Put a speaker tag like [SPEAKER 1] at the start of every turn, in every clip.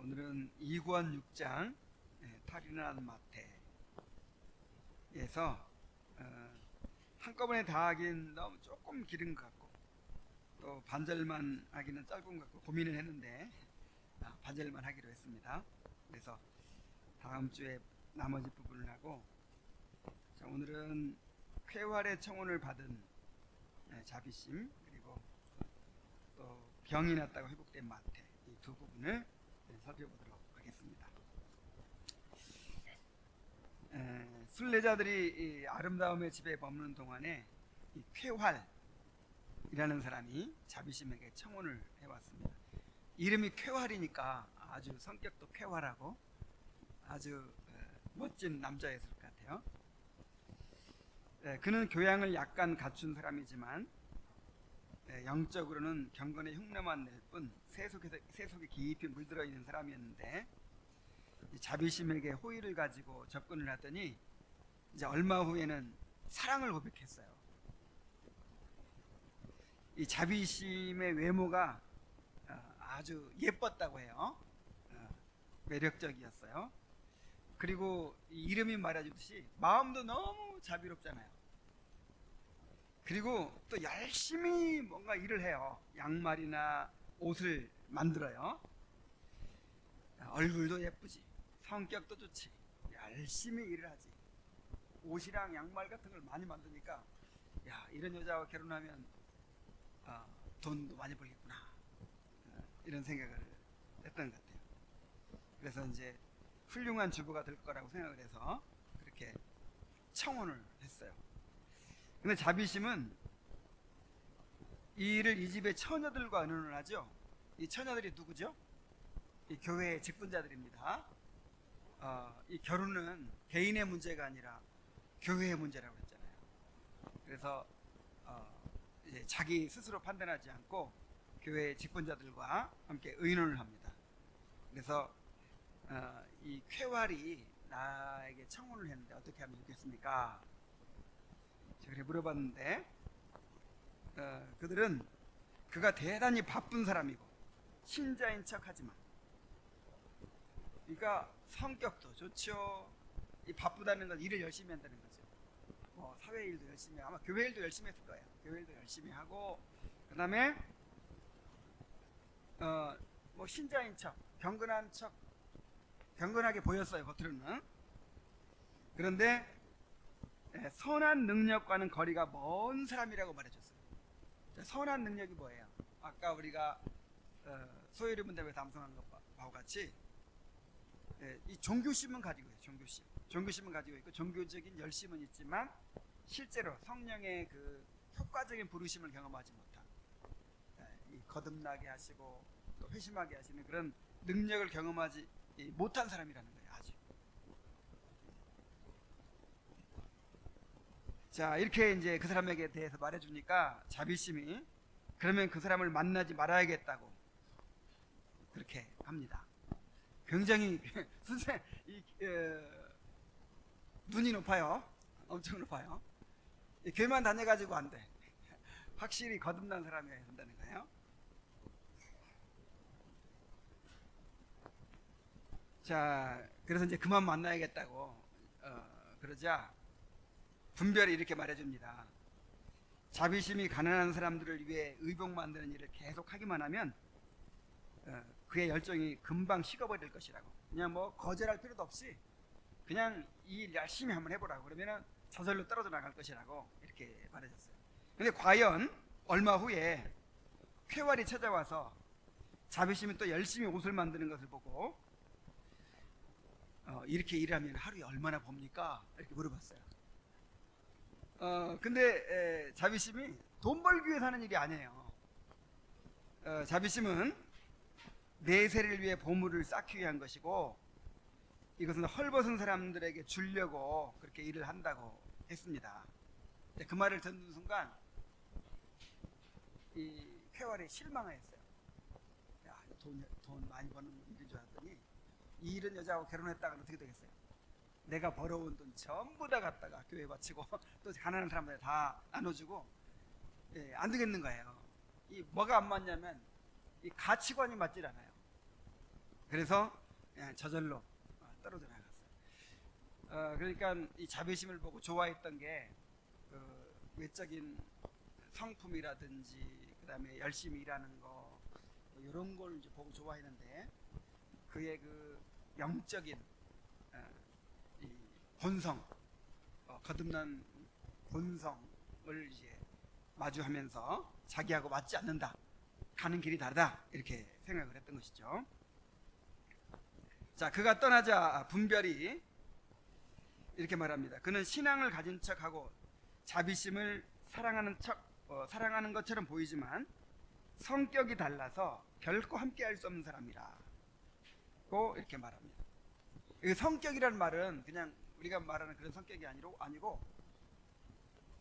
[SPEAKER 1] 오늘은 이권 6장 탈인한 마태에서 한꺼번에 다 하긴 너무 조금 길은 것 같고 또 반절만 하기는 짧은 것 같고 고민을 했는데 반절만 하기로 했습니다. 그래서 다음 주에 나머지 부분을 하고, 자, 오늘은 쾌활의 청혼을 받은 자비심, 그리고 또 병이 났다고 회복된 마태, 이 두 부분을 살펴보도록 하겠습니다. 순례자들이 이 아름다움의 집에 머무는 동안에 이 쾌활이라는 사람이 자비심에게 청혼을 해왔습니다. 이름이 쾌활이니까 아주 성격도 쾌활하고 아주 멋진 남자였을 것 같아요. 그는 교양을 약간 갖춘 사람이지만 영적으로는 경건의 흉내만 낼 뿐 세속에 깊이 물들어 있는 사람이었는데, 자비심에게 호의를 가지고 접근을 하더니 이제 얼마 후에는 사랑을 고백했어요. 이 자비심의 외모가 아주 예뻤다고 해요. 매력적이었어요. 그리고 이름이 말해주듯이 마음도 너무 자비롭잖아요. 그리고 또 열심히 뭔가 일을 해요. 양말이나 옷을 만들어요. 얼굴도 예쁘지, 성격도 좋지, 열심히 일을 하지. 옷이랑 양말 같은 걸 많이 만드니까 야, 이런 여자와 결혼하면 돈도 많이 벌겠구나, 이런 생각을 했던 것 같아요. 그래서 이제 훌륭한 주부가 될 거라고 생각을 해서 그렇게 청혼을 했어요. 근데 자비심은 이 일을 이 집의 처녀들과 의논을 하죠. 이 처녀들이 누구죠? 이 교회의 직분자들입니다. 이 결혼은 개인의 문제가 아니라 교회의 문제라고 했잖아요. 그래서 이제 자기 스스로 판단하지 않고 교회의 직분자들과 함께 의논을 합니다. 그래서 이 쾌활이 나에게 청혼을 했는데 어떻게 하면 좋겠습니까? 그래 물어봤는데 그들은 그가 대단히 바쁜 사람이고 신자인 척하지만, 그러니까 성격도 좋죠. 이 바쁘다는 건 일을 열심히 한다는 거죠. 뭐 사회 일도 열심히, 아마 교회 일도 열심히 했을 거예요. 교회 일도 열심히 하고, 그 다음에 뭐 신자인 척, 경건한 척, 경건하게 보였어요, 겉으로는. 그런데 선한 능력과는 거리가 먼 사람이라고 말해줬어요. 선한 능력이 뭐예요? 아까 우리가 소요리 문답에서 암송한 것과 같이 이 종교심은 가지고 있어요. 종교심은 가지고 있고 종교적인 열심은 있지만 실제로 성령의 그 효과적인 부르심을 경험하지 못한, 이 거듭나게 하시고 또 회심하게 하시는 그런 능력을 경험하지 못한 사람이라는 거예요. 아직. 자, 이렇게 이제 그 사람에게 대해서 말해주니까 자비심이 그러면 그 사람을 만나지 말아야겠다고 그렇게 합니다. 굉장히 선생님 눈이 높아요. 엄청 높아요. 교회만 다녀가지고 안 돼. 확실히 거듭난 사람이어야 된다는 거예요. 자, 그래서 이제 그만 만나야겠다고 그러자 분별이 이렇게 말해줍니다. 자비심이 가난한 사람들을 위해 의복 만드는 일을 계속 하기만 하면 그의 열정이 금방 식어버릴 것이라고. 그냥 뭐 거절할 필요도 없이 그냥 이 일 열심히 한번 해보라고, 그러면은 저절로 떨어져 나갈 것이라고 이렇게 말해줬어요. 근데 과연 얼마 후에 쾌활이 찾아와서 자비심이 또 열심히 옷을 만드는 것을 보고 이렇게 일하면 하루에 얼마나 봅니까? 이렇게 물어봤어요. 근데 자비심이 돈 벌기 위해 사는 일이 아니에요. 자비심은 내세를 위해 보물을 쌓기 위한 것이고, 이것은 헐벗은 사람들에게 주려고 그렇게 일을 한다고 했습니다. 그 말을 듣는 순간 이 쾌활이 실망했어요. 야, 돈 많이 버는 일인 줄 알았더니 이 이런 여자하고 결혼했다가 어떻게 되겠어요? 내가 벌어온 돈 전부 다 갖다가 교회에 바치고 또 가난한 사람들 다 나눠주고, 안 되겠는 거예요. 이 뭐가 안 맞냐면 이 가치관이 맞질 않아요. 그래서 저절로 떨어져 나갔어요. 그러니까 이 자비심을 보고 좋아했던 게 외적인 성품이라든지 그다음에 열심히 일하는 거 이런 걸 이제 보고 좋아했는데 그의 그 영적인 이 본성, 거듭난 본성을 이제 마주하면서 자기하고 맞지 않는다, 가는 길이 다르다 이렇게 생각을 했던 것이죠. 자, 그가 떠나자 분별이 이렇게 말합니다. 그는 신앙을 가진 척하고 자비심을 사랑하는 것처럼 보이지만 성격이 달라서 결코 함께할 수 없는 사람이라고 이렇게 말합니다. 이 성격이라는 말은 그냥 우리가 말하는 그런 성격이 아니고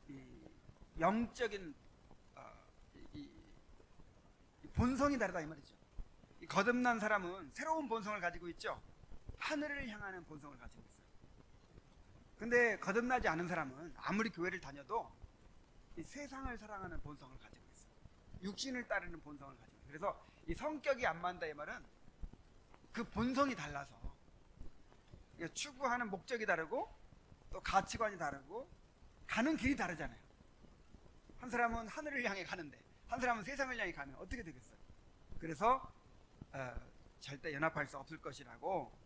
[SPEAKER 1] 이 영적인 이 본성이 다르다 이 말이죠. 이 거듭난 사람은 새로운 본성을 가지고 있죠. 하늘을 향하는 본성을 가지고 있어요. 근데 거듭나지 않은 사람은 아무리 교회를 다녀도 이 세상을 사랑하는 본성을 가지고 있어요. 육신을 따르는 본성을 가지고 있어요. 그래서 이 성격이 안 맞는다 이 말은 그 본성이 달라서 추구하는 목적이 다르고 또 가치관이 다르고 가는 길이 다르잖아요. 한 사람은 하늘을 향해 가는데 한 사람은 세상을 향해 가면 어떻게 되겠어요? 그래서 절대 연합할 수 없을 것이라고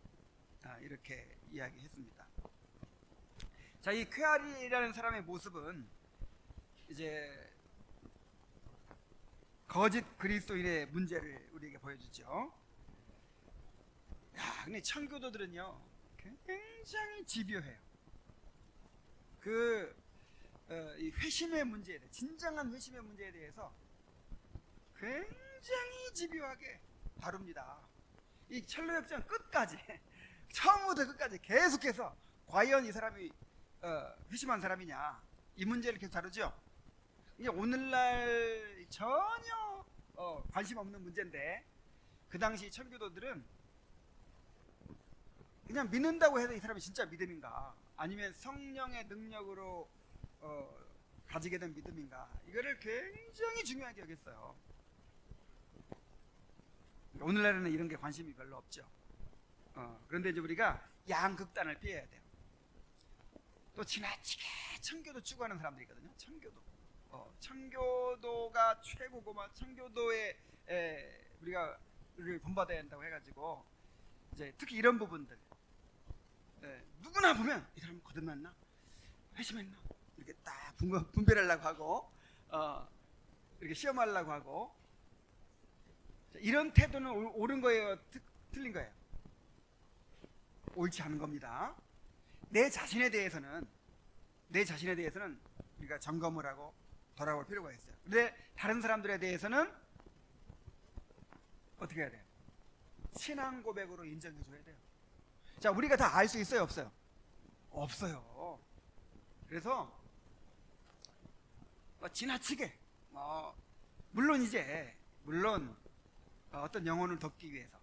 [SPEAKER 1] 이렇게 이야기했습니다. 자, 이 쾌아리라는 사람의 모습은 이제 거짓 그리스도인의 문제를 우리에게 보여주죠. 야, 근데 청교도들은요 굉장히 집요해요. 이 회심의 문제에 대해, 진정한 회심의 문제에 대해서 굉장히 집요하게 다룹니다. 이 철로역정 끝까지 처음부터 끝까지 계속해서 과연 이 사람이 회심한 사람이냐 이 문제를 계속 다루죠. 이제 오늘날 전혀 관심 없는 문제인데 그 당시 청교도들은 그냥 믿는다고 해서 이 사람이 진짜 믿음인가 아니면 성령의 능력으로 가지게 된 믿음인가 이거를 굉장히 중요하게 여겼어요. 오늘날에는 이런 게 관심이 별로 없죠. 그런데 이제 우리가 양극단을 피해야 돼요. 또 지나치게 청교도 추구하는 사람들이 있거든요. 청교도가 최고고 막 청교도에 우리를 본받아야 한다고 해가지고 이제 특히 이런 부분들 누구나 보면 이 사람 거듭났나 회심했나 이렇게 딱 분별하려고 하고 이렇게 시험하려고 하고 이런 태도는 옳은 거예요, 틀린 거예요? 옳지 않은 겁니다. 내 자신에 대해서는 우리가 점검을 하고 돌아볼 필요가 있어요. 근데 다른 사람들에 대해서는 어떻게 해야 돼요? 신앙 고백으로 인정해 줘야 돼요. 자, 우리가 다 알 수 있어요, 없어요? 없어요. 그래서 지나치게 물론 어떤 영혼을 돕기 위해서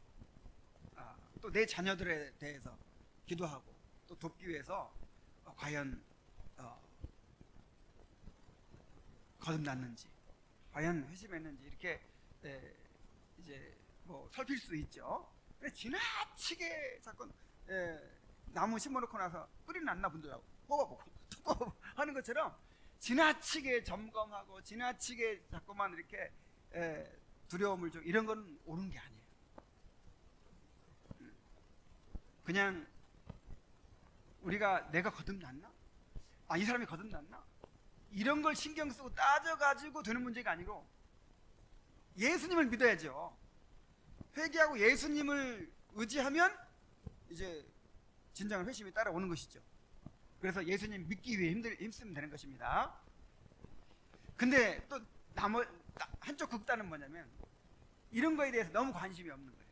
[SPEAKER 1] 또 내 자녀들에 대해서 기도하고 또 돕기 위해서 과연 거듭났는지 과연 회심했는지 이렇게 이제 뭐 살필 수 있죠. 근데 지나치게 자꾸 나무 심어놓고 나서 뿌리 났나 분들하고 뽑아보고 또 뽑아보고 하는 것처럼 지나치게 점검하고 지나치게 자꾸만 이렇게 두려움을 좀 이런 건 옳은 게 아니에요. 그냥 우리가 내가 거듭났나? 이 사람이 거듭났나? 이런 걸 신경 쓰고 따져가지고 되는 문제가 아니고 예수님을 믿어야죠. 회개하고 예수님을 의지하면 이제 진정한 회심이 따라오는 것이죠. 그래서 예수님 믿기 위해 힘쓰면 되는 것입니다. 근데 또 한쪽 극단은 뭐냐면 이런 거에 대해서 너무 관심이 없는 거예요.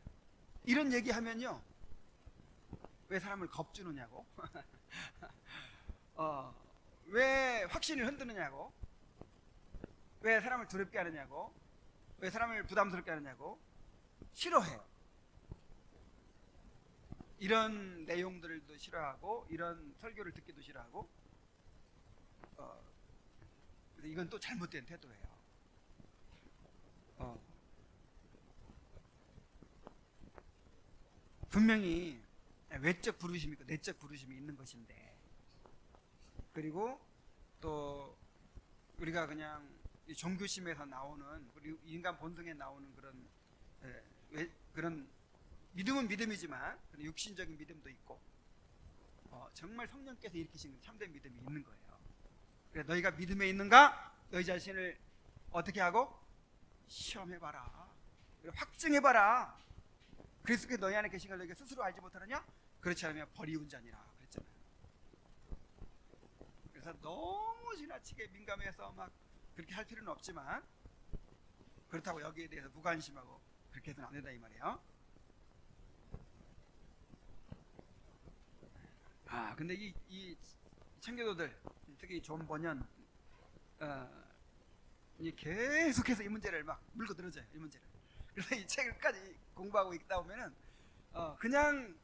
[SPEAKER 1] 이런 얘기하면요 왜 사람을 겁주느냐고 왜 확신을 흔드느냐고 왜 사람을 두렵게 하느냐고 왜 사람을 부담스럽게 하느냐고 싫어해요. 이런 내용들도 싫어하고 이런 설교를 듣기도 싫어하고 이건 또 잘못된 태도예요. 분명히 외적 부르심이 있고 내적 부르심이 있는 것인데, 그리고 또 우리가 그냥 이 종교심에서 나오는, 그리고 인간 본성에 나오는 그런 그런 믿음은 믿음이지만 그런 육신적인 믿음도 있고, 정말 성령께서 일으키신 참된 믿음이 있는 거예요. 그래, 너희가 믿음에 있는가? 너희 자신을 어떻게 하고? 시험해봐라. 확증해봐라. 그리스도께 너희 안에 계신 걸 너희가 스스로 알지 못하느냐? 그렇지 않으면 버리운 자니라 그랬잖아요. 그래서 너무 지나치게 민감해서 막 그렇게 할 필요는 없지만, 그렇다고 여기에 대해서 무관심하고 그렇게 해서는 안 된다 이 말이에요. 근데 이 청교도들, 특히 존 버년, 계속해서 이 문제를 막 물고 늘어져요. 이 문제를. 그래서 이 책을까지 공부하고 있다 보면은 그냥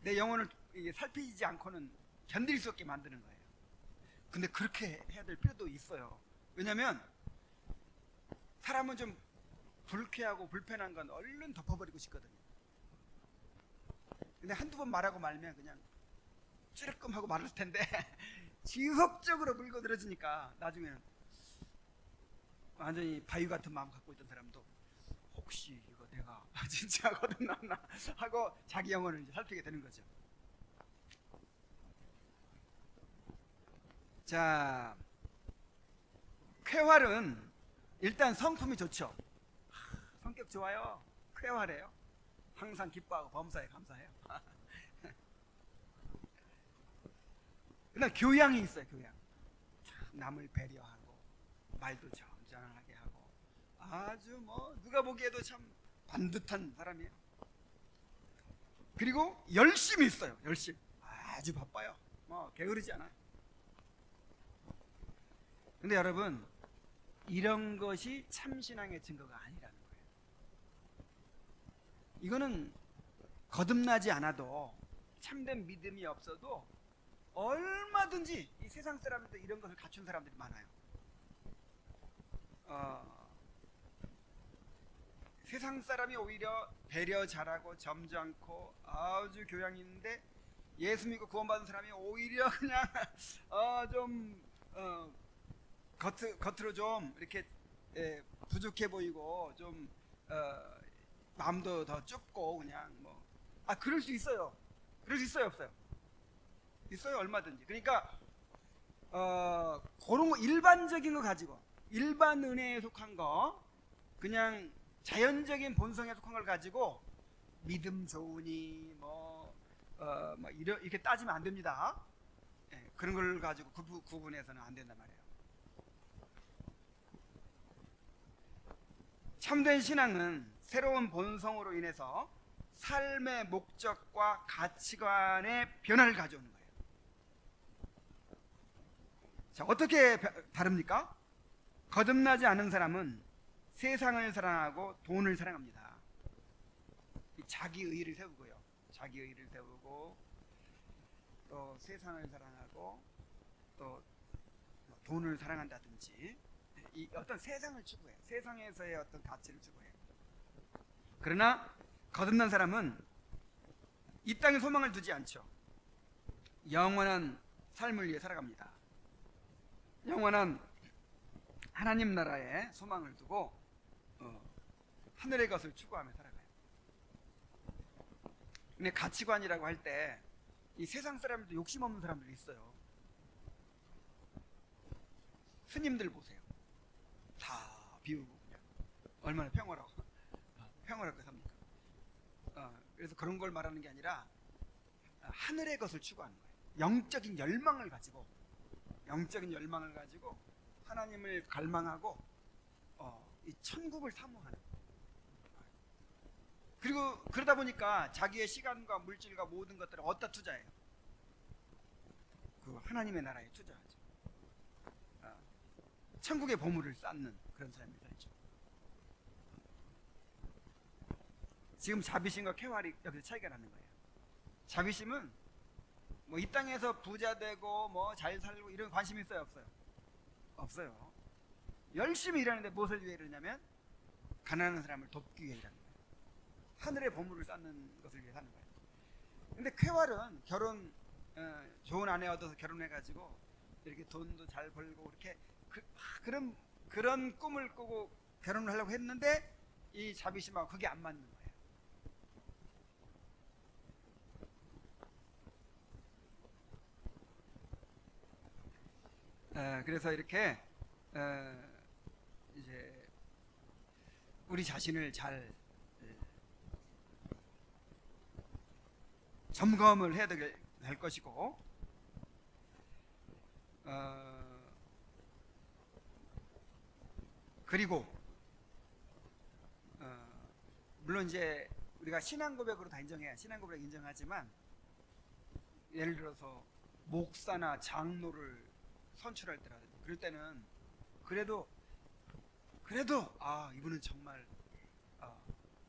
[SPEAKER 1] 내 영혼을 살피지 않고는 견딜 수 없게 만드는 거예요. 근데 그렇게 해야 될 필요도 있어요. 왜냐하면 사람은 좀 불쾌하고 불편한 건 얼른 덮어버리고 싶거든요. 근데 한두 번 말하고 말면 그냥 찌르끔하고 말할 텐데 지속적으로 물고 늘어지니까 나중에는 완전히 바위 같은 마음 갖고 있던 사람도 혹시 이거 내가 진짜 거듭났나 하고 자기 영혼을 이제 살피게 되는 거죠. 자, 쾌활은 일단 성품이 좋죠. 성격 좋아요. 쾌활해요. 항상 기뻐하고 범사에 감사해요. 그러나 교양이 있어요. 교양. 남을 배려하고 말도 점잖하게 하고 아주 뭐 누가 보기에도 참 반듯한 사람이에요. 그리고 열심히 있어요. 열심. 아주 바빠요. 뭐 게으르지 않아요. 근데 여러분, 이런 것이 참신앙의 증거가 아니라는 거예요. 이거는 거듭나지 않아도, 참된 믿음이 없어도 얼마든지 이 세상 사람들 이런 것을 갖춘 사람들이 많아요. 세상 사람이 오히려 배려 잘하고 점잖고 아주 교양이 있는데, 예수 믿고 구원받은 사람이 오히려 그냥 겉으로 좀 이렇게 부족해 보이고 좀 마음도 더 좁고 그냥 뭐 그럴 수 있어요. 그럴 수 있어요, 없어요? 있어요, 얼마든지. 그러니까 그런 거 일반적인 거 가지고, 일반 은혜에 속한 거, 그냥 자연적인 본성에 속한 걸 가지고 믿음 좋으니 이렇게 따지면 안 됩니다. 그런 걸 가지고 구분해서는 안 된단 말이에요. 참된 신앙은 새로운 본성으로 인해서 삶의 목적과 가치관의 변화를 가져오는 거예요. 자, 어떻게 다릅니까? 거듭나지 않은 사람은 세상을 사랑하고 돈을 사랑합니다. 자기 의를 세우고요. 자기 의를 세우고 또 세상을 사랑하고 또 돈을 사랑한다든지, 이 어떤 세상을 추구해요. 세상에서의 어떤 가치를 추구해요. 그러나 거듭난 사람은 이 땅에 소망을 두지 않죠. 영원한 삶을 위해 살아갑니다. 영원한 하나님 나라에 소망을 두고 하늘의 것을 추구하며 살아가요. 근데 가치관이라고 할 때 이 세상 사람들도 욕심 없는 사람들이 있어요. 스님들 보세요. 다 비우고 그냥 얼마나 평화롭게 삽니까? 그래서 그런 걸 말하는 게 아니라 하늘의 것을 추구하는 거예요. 영적인 열망을 가지고 하나님을 갈망하고 이 천국을 사모하는. 그리고 그러다 보니까 자기의 시간과 물질과 모든 것들을 어디다 투자해요? 그 하나님의 나라에 투자하죠. 천국의 보물을 쌓는 그런 삶이 살죠. 지금 자비심과 쾌활이 여기서 차이가 나는 거예요. 자비심은 뭐 이 땅에서 부자 되고 뭐 잘 살고 이런 관심이 있어요, 없어요? 없어요. 열심히 일하는데 무엇을 위해 이러냐면 가난한 사람을 돕기 위해 일하는 거예요. 하늘의 보물을 쌓는 것을 위해 사는 거예요. 근데 쾌활은 결혼, 좋은 아내 얻어서 결혼해가지고 이렇게 돈도 잘 벌고 이렇게 그런 꿈을 꾸고 결혼을 하려고 했는데 이 자비심하고 그게 안 맞는 거예요. 그래서 이렇게 이제 우리 자신을 잘 점검을 해야 될 것이고, 그리고 물론 이제 우리가 신앙 고백으로 다 인정해야 신앙 고백 인정하지만, 예를 들어서 목사나 장로를 선출할 때라든지 그럴 때는 그래도 이분은 정말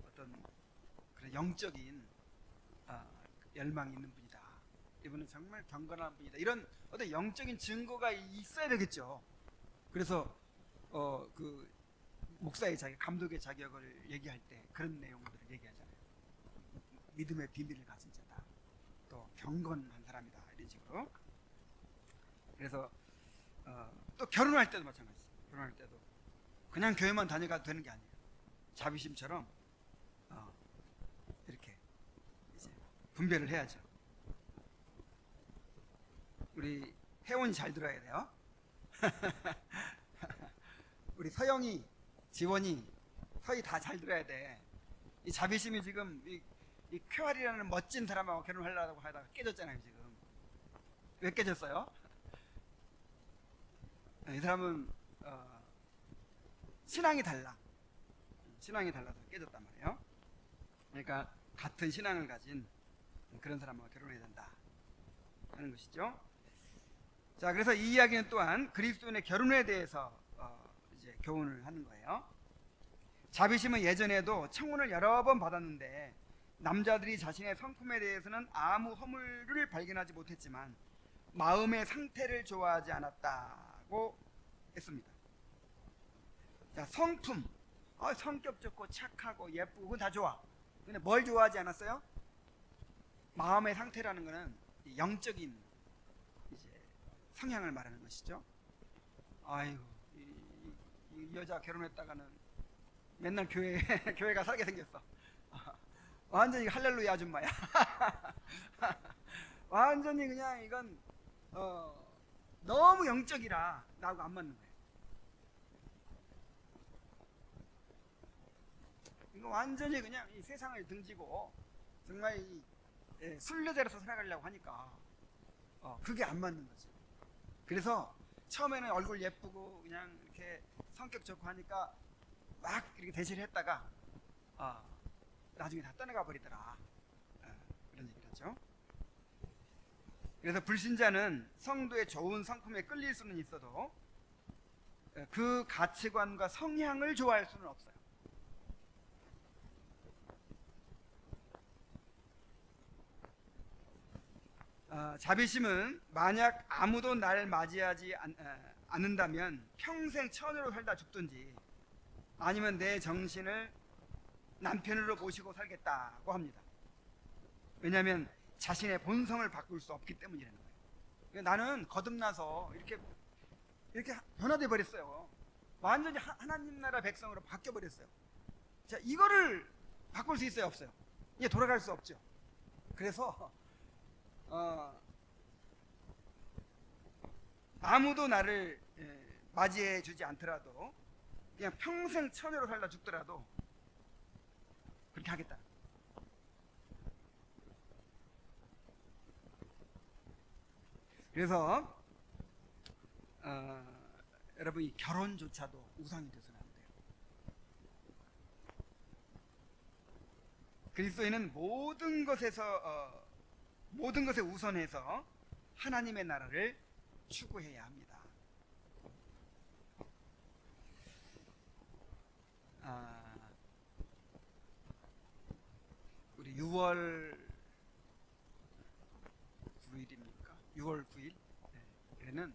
[SPEAKER 1] 어떤 그런 영적인 열망이 있는 분이다, 이분은 정말 경건한 분이다, 이런 어떤 영적인 증거가 있어야 되겠죠. 그래서 그 목사의 자격, 감독의 자격을 얘기할 때 그런 내용들을 얘기하잖아요. 믿음의 비밀을 가진 자다, 또 경건한 사람이다, 이런 식으로. 그래서 또 결혼할 때도 마찬가지죠. 결혼할 때도 그냥 교회만 다녀가도 되는 게 아니에요. 자비심처럼 이렇게 이제 분별을 해야죠. 우리 혜원이 잘 들어야 돼요. 우리 서영이, 지원이, 서희 다 잘 들어야 돼. 이 자비심이 지금 이 쾌활이라는 멋진 사람하고 결혼하려고 하다가 깨졌잖아요. 지금 왜 깨졌어요? 이 사람은 신앙이 달라서 깨졌단 말이에요. 그러니까 같은 신앙을 가진 그런 사람하고 결혼해야 된다 하는 것이죠. 자, 그래서 이 이야기는 또한 그리스도인의 결혼에 대해서 이제 교훈을 하는 거예요. 자비심은 예전에도 청혼을 여러 번 받았는데 남자들이 자신의 성품에 대해서는 아무 허물을 발견하지 못했지만 마음의 상태를 좋아하지 않았다고 했습니다. 자, 성품, 성격 좋고 착하고 예쁘고 그건 다 좋아. 근데 뭘 좋아하지 않았어요? 마음의 상태라는 것은 영적인 이제 성향을 말하는 것이죠. 아이고, 이 여자 결혼했다가는 맨날 교회가 살게 생겼어. 완전히 할렐루야 아줌마야. 완전히 그냥 이건 너무 영적이라 나하고 안 맞는 거예요. 이거 완전히 그냥 이 세상을 등지고 정말 이 순례자로서 살아가려고 하니까 그게 안 맞는 거죠. 그래서 처음에는 얼굴 예쁘고 그냥 이렇게 성격 좋고 하니까 막 이렇게 대시를 했다가 나중에 다 떠나가 버리더라, 그런 얘기를 하죠. 그래서 불신자는 성도의 좋은 성품에 끌릴 수는 있어도 그 가치관과 성향을 좋아할 수는 없어요. 자비심은 만약 아무도 나를 맞이하지 않는다면 평생 처녀로 살다 죽든지 아니면 내 정신을 남편으로 모시고 살겠다고 합니다. 왜냐하면 자신의 본성을 바꿀 수 없기 때문이라는 거예요. 나는 거듭나서 이렇게 변화돼 버렸어요. 완전히 하나님 나라 백성으로 바뀌어 버렸어요. 자, 이거를 바꿀 수 있어요, 없어요? 이제 돌아갈 수 없죠. 그래서 아무도 나를 맞이해 주지 않더라도 그냥 평생 처녀로 살다 죽더라도 그렇게 하겠다. 그래서 여러분, 이 결혼조차도 우상이 돼서는 안 돼요. 그리스도인은 모든 것에 우선해서 하나님의 나라를 추구해야 합니다. 우리 6월 9일입니까? 6월 9일 에는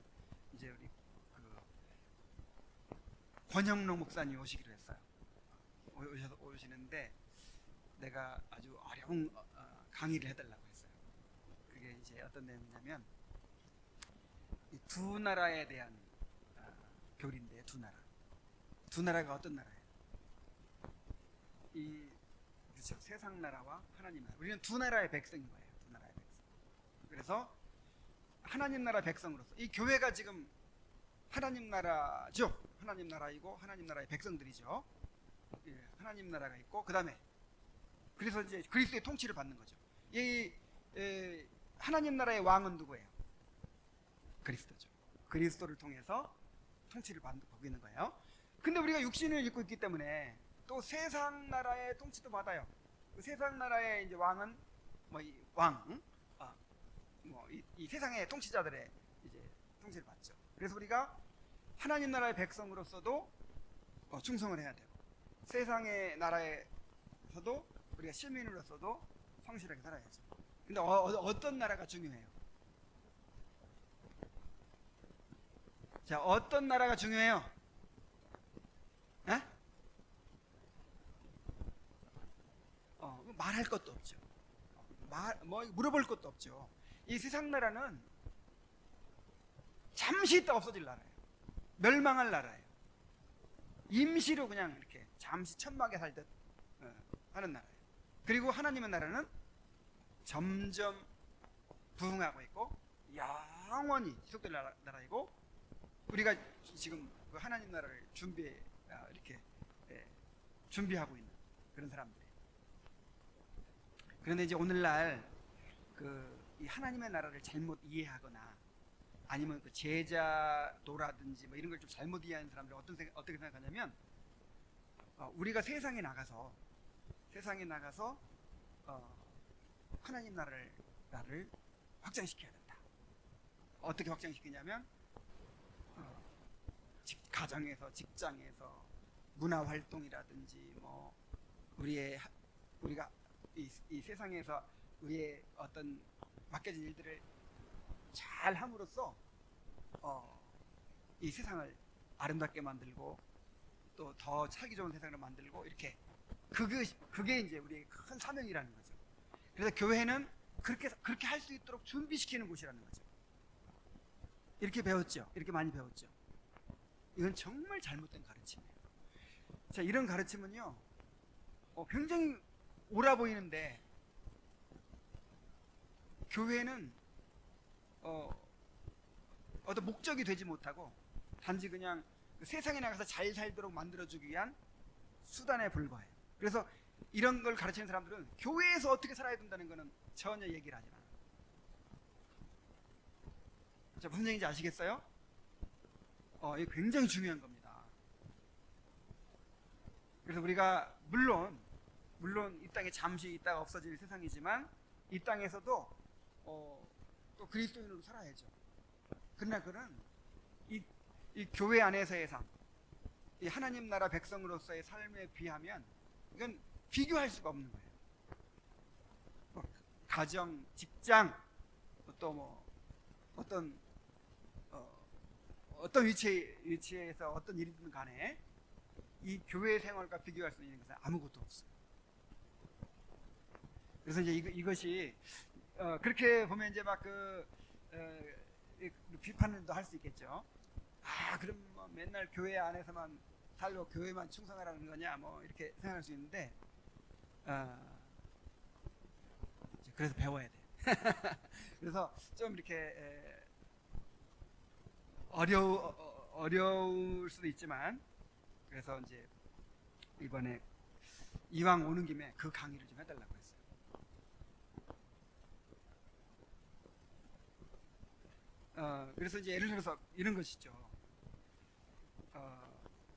[SPEAKER 1] 이제 우리 권영록 목사님 오시기로 했어요. 오시는데 내가 아주 어려운 강의를 해달라고 했어요. 그게 이제 어떤 내용이냐면 이 두 나라에 대한 교리인데, 두 나라가 어떤 나라예요? 그렇죠. 세상 나라와 하나님 나라. 우리는 두 나라의 백성인 거예요. 두 나라의 백성. 그래서 하나님 나라 백성으로서 이 교회가 지금 하나님 나라죠. 하나님 나라이고 하나님 나라의 백성들이죠. 예, 하나님 나라가 있고 그 다음에 그래서 이제 그리스도의 통치를 받는 거죠. 이 하나님 나라의 왕은 누구예요? 그리스도죠. 그리스도를 통해서 통치를 받고 있는 거예요. 근데 우리가 육신을 입고 있기 때문에 또 세상 나라의 통치도 받아요. 그 세상 나라의 이제 왕은 이 세상의 통치자들의 이제 통치를 받죠. 그래서 우리가 하나님 나라의 백성으로서도 충성을 해야 되고, 세상의 나라에서도 우리가 시민으로서도 성실하게 살아야죠. 근데 어떤 나라가 중요해요? 자, 어떤 나라가 중요해요? 에? 말할 것도 없죠. 물어볼 것도 없죠. 이 세상 나라는 잠시 있다 없어질 나라예요. 멸망할 나라예요. 임시로 그냥 이렇게 잠시 천막에 살듯 하는 나라예요. 그리고 하나님의 나라는 점점 부흥하고 있고 영원히 지속될 나라이고, 우리가 지금 그 하나님 나라를 준비하고 있는 그런 사람들이에요. 그런데 이제 오늘날 이 하나님의 나라를 잘못 이해하거나 아니면 그 제자도라든지 뭐 이런 걸 좀 잘못 이해하는 사람들은 어떻게 생각하냐면, 우리가 세상에 나가서 하나님 나라를 확장시켜야 된다. 어떻게 확장시키냐면 가정에서, 직장에서, 문화 활동이라든지 뭐 우리가 이 세상에서 우리의 어떤 맡겨진 일들을 잘 함으로써 이 세상을 아름답게 만들고 또 더 살기 좋은 세상을 만들고, 이렇게 그게 이제 우리의 큰 사명이라는 거죠. 그래서 교회는 그렇게 할 수 있도록 준비시키는 곳이라는 거죠. 이렇게 배웠죠. 이렇게 많이 배웠죠. 이건 정말 잘못된 가르침이에요. 자, 이런 가르침은요, 굉장히 옳아 보이는데, 교회는 어떤 목적이 되지 못하고 단지 그냥 세상에 나가서 잘 살도록 만들어주기 위한 수단에 불과해요. 그래서 이런 걸 가르치는 사람들은 교회에서 어떻게 살아야 된다는 거는 전혀 얘기를 하지 않아요. 자, 무슨 얘기인지 아시겠어요? 이게 굉장히 중요한 겁니다. 그래서 우리가 물론 이 땅에 잠시 있다가 없어질 세상이지만 이 땅에서도 또 그리스도인으로 살아야죠. 그러나 그는 이 교회 안에서의 삶, 이 하나님 나라 백성으로서의 삶에 비하면 이건 비교할 수가 없는 거예요. 가정, 직장, 또 어떤 위치에서 어떤 일이든 간에 이 교회 생활과 비교할 수 있는 것은 아무것도 없어요. 그래서 이제 이것이 그렇게 보면 이제 막 비판도 할 수 있겠죠. 그럼 뭐 맨날 교회 안에서만 살고 교회만 충성하라는 거냐, 뭐 이렇게 생각할 수 있는데, 그래서 배워야 돼. 그래서 좀 이렇게 어려울 수도 있지만, 그래서 이제 이번에 이왕 오는 김에 그 강의를 좀 해달라고 했어요. 그래서 이제 예를 들어서 이런 것이죠.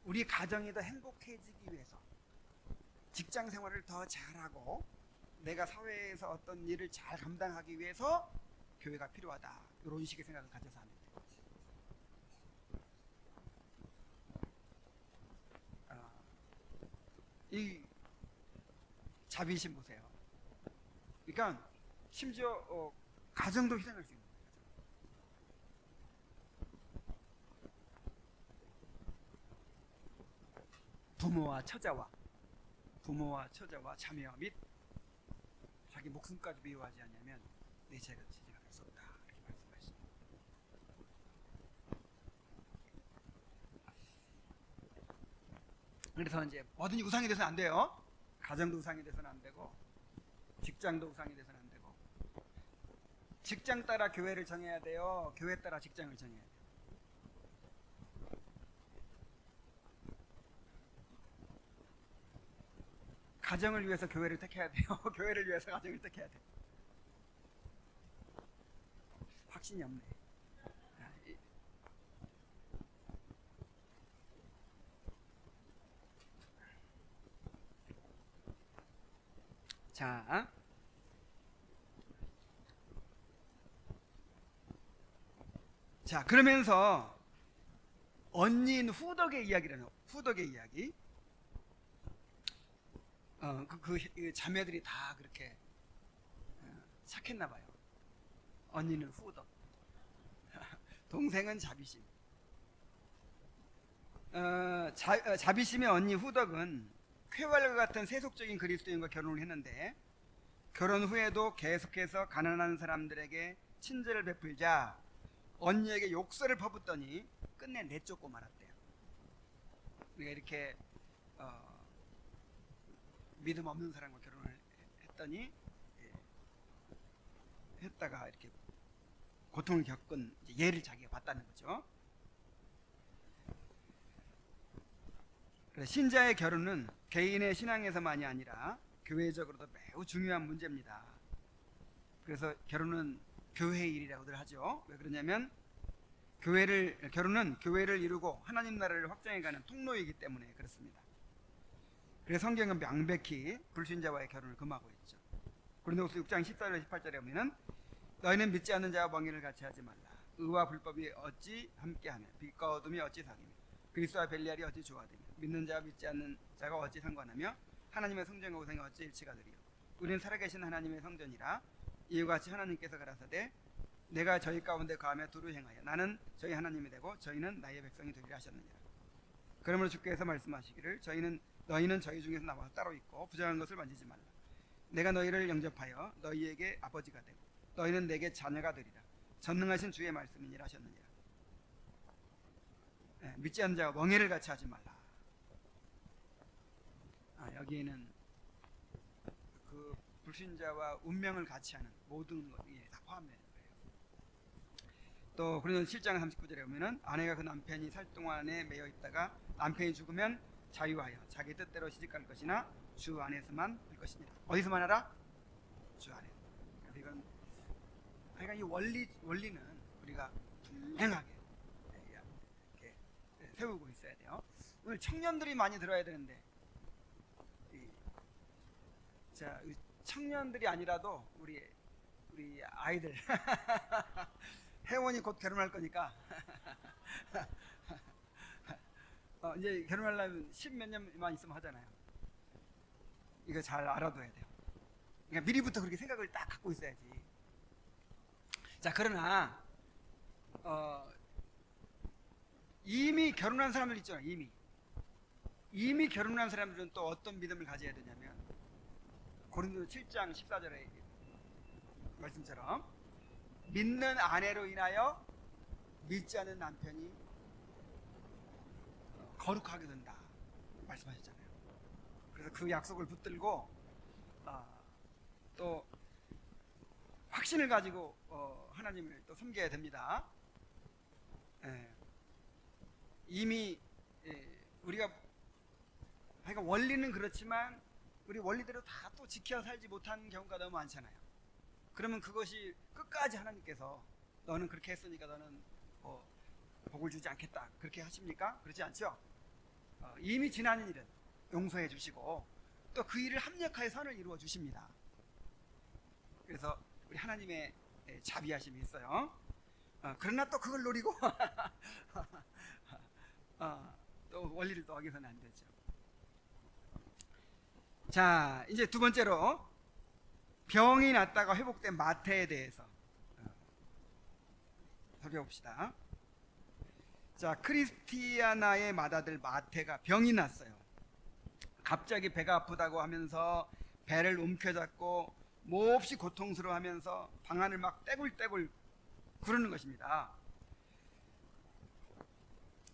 [SPEAKER 1] 우리 가정이 더 행복해지기 위해서, 직장 생활을 더 잘하고 내가 사회에서 어떤 일을 잘 감당하기 위해서 교회가 필요하다, 이런 식의 생각을 가져서 하면 돼요. 이 자비심 보세요. 그러니까 심지어 가정도 희생할 수 있는 거예요. 부모와 처자와 부모와 처자와 자매와 및 자기 목숨까지 미워하지 않냐면 내 자녀를 지지할 수 없다, 이렇게 말씀하십니다. 그래서 이제 뭐든지 우상이 돼서는 안 돼요. 가정도 우상이 돼서는 안 되고, 직장도 우상이 돼서는 안 되고, 직장 따라 교회를 정해야 돼요, 교회 따라 직장을 정해야 돼요. 가정을 위해서 교회를 택해야 돼요. 교회를 위해서 가정을 택해야 돼요. 확신이 없네. 자, 그러면서 언니인 후덕의 이야기라는, 후덕의 이야기. 그 자매들이 다 그렇게 착했나 봐요. 언니는 후덕, 동생은 자비심. 자비심의 언니 후덕은 쾌활과 같은 세속적인 그리스도인과 결혼을 했는데, 결혼 후에도 계속해서 가난한 사람들에게 친절을 베풀자 언니에게 욕설을 퍼붓더니 끝내 내쫓고 말았대요. 우리가 이렇게 믿음 없는 사람과 결혼을 했더니, 했다가 이렇게 고통을 겪은 예를 자기가 봤다는 거죠. 신자의 결혼은 개인의 신앙에서만이 아니라 교회적으로도 매우 중요한 문제입니다. 그래서 결혼은 교회의 일이라고들 하죠. 왜 그러냐면 결혼은 교회를 이루고 하나님 나라를 확장해가는 통로이기 때문에 그렇습니다. 그래서 성경은 명백히 불신자와의 결혼을 금하고 있죠. 고린도후서 6장 14절 18절에 보면은 너희는 믿지 않는 자와 멍에를 같이 하지 말라. 의와 불법이 어찌 함께하며 빛과 어둠이 어찌 사귀며 그리스도와 벨리알이 어찌 조화되며 믿는 자와 믿지 않는 자가 어찌 상관하며 하나님의 성전과 우상이 어찌 일치가 되리요. 우리는 살아계신 하나님의 성전이라. 이와 같이 하나님께서 가라사대 내가 저희 가운데 거하며 두루 행하여 나는 저희 하나님이 되고 저희는 나의 백성이 되리라 하셨느니라. 그러므로 주께서 말씀하시기를 너희는 저희 중에서 나와서 따로 있고 부정한 것을 만지지 말라. 내가 너희를 영접하여 너희에게 아버지가 되고 너희는 내게 자녀가 되리라. 전능하신 주의 말씀이니라 하셨느니라. 믿지 않는 자와 멍에를 같이 하지 말라. 여기에는 그 불신자와 운명을 같이 하는 모든 것이 다 포함되는 거예요. 또 그러면 7장 39절에 보면은 아내가 그 남편이 살 동안에 매여 있다가 남편이 죽으면 자유하여 자기 뜻대로 시집갈 것이나 주 안에서만 할 것이니라. 어디서만 하라? 주 안에. 그래서 이건 그러니까 이 원리는 우리가 분명하게 이렇게 세우고 있어야 돼요. 오늘 청년들이 많이 들어야 되는데, 자, 청년들이 아니라도 우리 아이들 혜원이 곧 결혼할 거니까 이제 결혼하려면 10몇 년만 있으면 하잖아요. 이거 잘 알아둬야 돼요. 그러니까 미리부터 그렇게 생각을 딱 갖고 있어야지. 자, 그러나 이미 결혼한 사람들 있죠. 이미 결혼한 사람들은 또 어떤 믿음을 가져야 되냐면 고린도서 7장 14절의 말씀처럼 믿는 아내로 인하여 믿지 않는 남편이 거룩하게 된다 말씀하셨잖아요. 그래서 그 약속을 붙들고 또 확신을 가지고 하나님을 또 섬겨야 됩니다. 이미 우리가 그러니까 원리는 그렇지만 우리 원리대로 다 또 지켜 살지 못한 경우가 너무 많잖아요. 그러면 그것이 끝까지 하나님께서 너는 그렇게 했으니까 너는 복을 주지 않겠다 그렇게 하십니까? 그렇지 않죠? 이미 지난 일은 용서해 주시고 또 그 일을 합력하여 선을 이루어 주십니다. 그래서 우리 하나님의 자비하심이 있어요. 그러나 또 그걸 노리고 또 원리를 또 어겨서는 안 되죠. 자, 이제 두 번째로 병이 났다가 회복된 마태에 대해서 살펴봅시다. 자, 크리스티아나의 맏아들 마태가 병이 났어요. 갑자기 배가 아프다고 하면서 배를 움켜잡고 몹시 고통스러워하면서 방안을 막 떼굴떼굴 구르는 것입니다.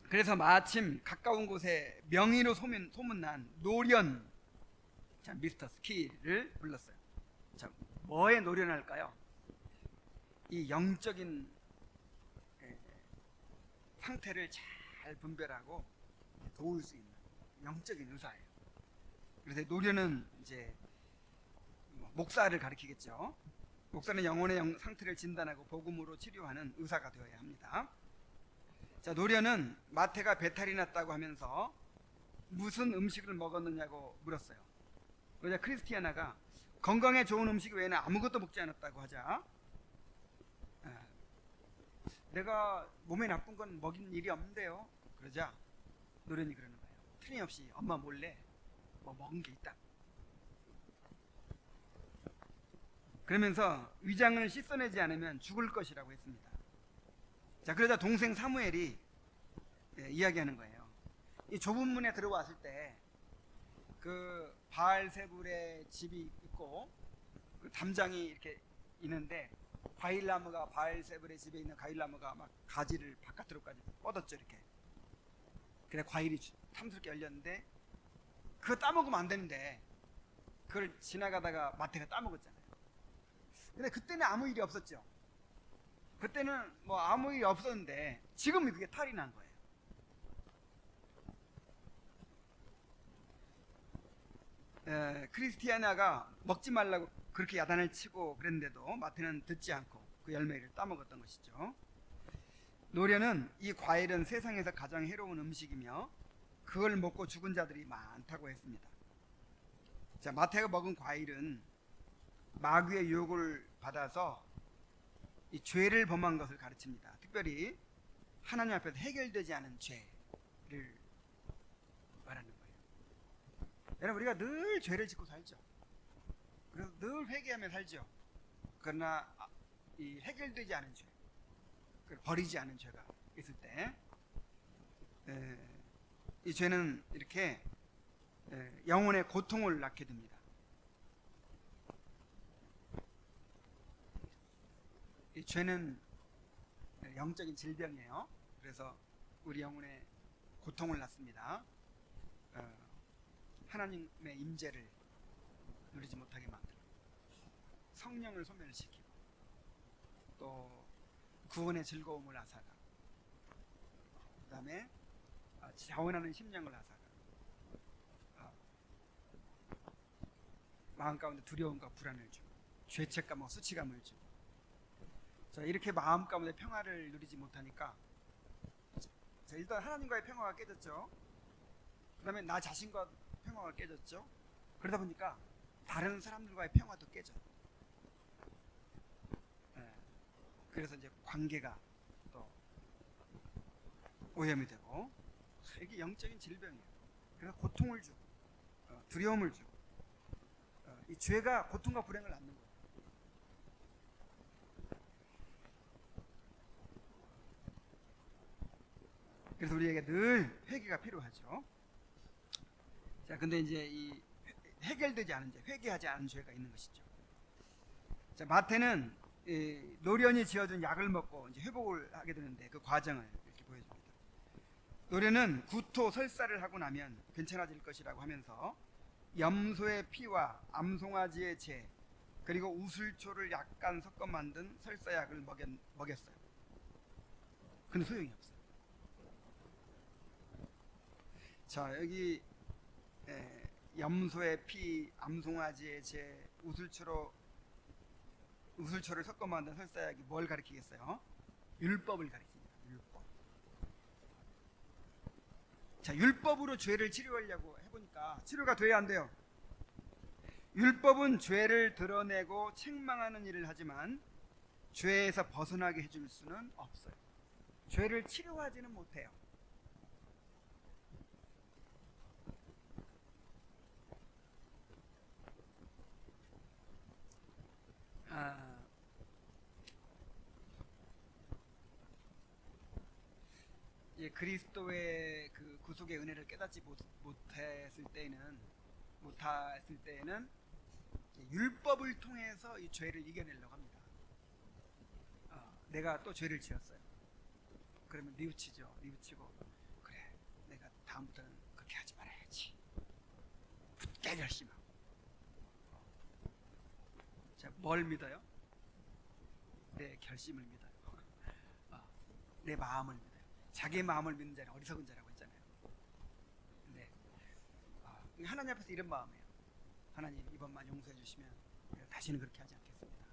[SPEAKER 1] 그래서 마침 가까운 곳에 명의로 소문난 노련, 자, 미스터 스키를 불렀어요. 자, 뭐에 노련할까요? 이 영적인 상태를 잘 분별하고 도울 수 있는 영적인 의사예요. 그래서 노련은 이제 목사를 가리키겠죠. 목사는 영혼의 상태를 진단하고 복음으로 치료하는 의사가 되어야 합니다. 자, 노련은 마태가 배탈이 났다고 하면서 무슨 음식을 먹었느냐고 물었어요. 그러자 크리스티아나가 건강에 좋은 음식 외에는 아무것도 먹지 않았다고 하자, 내가 몸에 나쁜 건 먹인 일이 없는데요. 그러자 노련이 그러는 거예요. 틀림없이 엄마 몰래 뭐 먹은 게 있다. 그러면서 위장을 씻어내지 않으면 죽을 것이라고 했습니다. 자, 그러자 동생 사무엘이 이야기하는 거예요. 이 좁은 문에 들어왔을 때 그 바알세불의 집이 있고 그 담장이 이렇게 있는데 과일나무가, 바알세불의 집에 있는 과일나무가 막 가지를 바깥으로까지 뻗었죠. 이렇게. 그래 과일이 탐스럽게 열렸는데 그거 따먹으면 안 되는데 그걸 지나가다가 마태가 따먹었잖아요. 근데 그때는 아무 일이 없었죠. 그때는 뭐 아무 일이 없었는데 지금은 그게 탈이 난 거예요. 크리스티아나가 먹지 말라고 그렇게 야단을 치고 그랬는데도 마태는 듣지 않고 그 열매를 따먹었던 것이죠. 노련은 이 과일은 세상에서 가장 해로운 음식이며 그걸 먹고 죽은 자들이 많다고 했습니다. 자, 마태가 먹은 과일은 마귀의 유혹을 받아서 이 죄를 범한 것을 가르칩니다. 특별히 하나님 앞에서 해결되지 않은 죄를 말하는 거예요. 여러분, 우리가 늘 죄를 짓고 살죠. 그래서 늘 회개하며 살죠. 그러나 이 해결되지 않은 죄, 버리지 않은 죄가 있을 때 이 죄는 이렇게 영혼의 고통을 낳게 됩니다. 이 죄는 영적인 질병이에요. 그래서 우리 영혼에 고통을 낳습니다. 하나님의 임재를 누리지 못하게 만들고 성령을 소멸시키고 또 구원의 즐거움을 앗아가, 그 다음에 자원하는 심령을 앗아가, 마음 가운데 두려움과 불안을 주고 죄책감과 수치감을 주고, 자, 이렇게 마음 가운데 평화를 누리지 못하니까, 자, 일단 하나님과의 평화가 깨졌죠. 그 다음에 나 자신과 평화가 깨졌죠. 그러다 보니까 다른 사람들과의 평화도 깨져. 그래서 이제 관계가 또 오염이 되고, 이게 영적인 질병이에요. 그래서 고통을 주고 두려움을 주고, 이 죄가 고통과 불행을 낳는 거예요. 그래서 우리에게 늘 회개가 필요하죠. 자, 근데 이제 이 해결되지 않은 죄, 회개하지 않은 죄가 있는 것이죠. 자, 마태는 노련이 지어준 약을 먹고 이제 회복을 하게 되는데 그 과정을 이렇게 보여줍니다. 노련은 구토 설사를 하고 나면 괜찮아질 것이라고 하면서 염소의 피와 암송아지의 재 그리고 우슬초를 약간 섞어 만든 설사약을 먹였어요. 근데 소용이 없어요. 자, 여기 염소의 피, 암송아지의 재, 우슬초를 섞어 만든 설사약이 뭘 가리키겠어요? 율법을 가리킵니다. 율법. 자, 율법으로 죄를 치료하려고 해보니까 치료가 돼야 안 돼요. 율법은 죄를 드러내고 책망하는 일을 하지만 죄에서 벗어나게 해줄 수는 없어요. 죄를 치료하지는 못해요. 그리스도의 그 구속의 은혜를 깨닫지 못했을 때에는 못했을 때에는 율법을 통해서 이 죄를 이겨내려고 합니다. 내가 또 죄를 지었어요. 그러면 뉘우치죠. 뉘우치고 그래 내가 다음부터는 그렇게 하지 말아야지. 붙게 결심하고. 자, 뭘 믿어요? 내 결심을 믿어요. 내 마음을 믿어요. 자기 마음을 믿는 자는 어리석은 자라고 했잖아요. 근데 하나님 앞에서 이런 마음이에요. 하나님 이번만 용서해 주시면 내가 다시는 그렇게 하지 않겠습니다.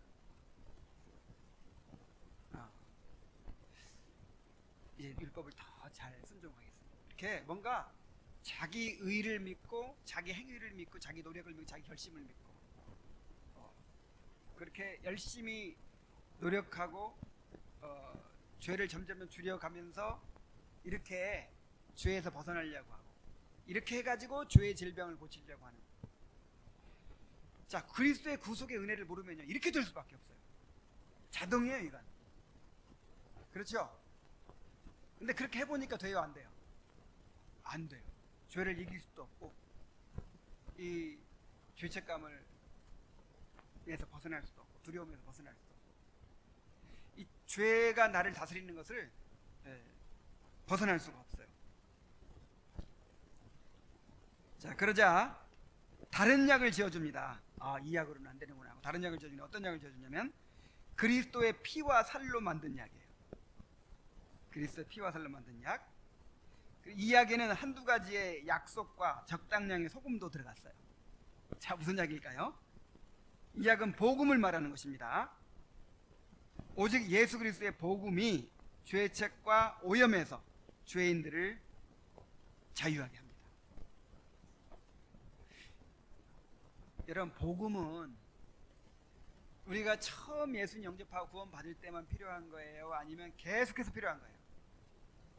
[SPEAKER 1] 이제 율법을 더 잘 순종하겠습니다. 이렇게 뭔가 자기 의를 믿고 자기 행위를 믿고 자기 노력을 믿고 자기 결심을 믿고 그렇게 열심히 노력하고 죄를 점점 줄여가면서 이렇게 죄에서 벗어나려고 하고 이렇게 해가지고 죄의 질병을 고치려고 하는. 자, 그리스도의 구속의 은혜를 모르면요 이렇게 될 수밖에 없어요. 자동이에요 이건. 그렇죠? 근데 그렇게 해보니까 돼요 안 돼요? 안 돼요. 죄를 이길 수도 없고 이 죄책감을 에서 벗어날 수도 없고 두려움에서 벗어날 수도 없고 이 죄가 나를 다스리는 것을 벗어날 수가 없어요. 자, 그러자 다른 약을 지어줍니다. 이 약으로는 안 되는구나 하고 다른 약을 지어주면 어떤 약을 지어주냐면 그리스도의 피와 살로 만든 약이에요. 그리스도의 피와 살로 만든 약. 이 약에는 한두 가지의 약속과 적당량의 소금도 들어갔어요. 자, 무슨 약일까요? 이 약은 복음을 말하는 것입니다. 오직 예수 그리스도의 복음이 죄책과 오염에서 죄인들을 자유하게 합니다. 여러분, 복음은 우리가 처음 예수님 영접하고 구원 받을 때만 필요한 거예요? 아니면 계속해서 필요한 거예요?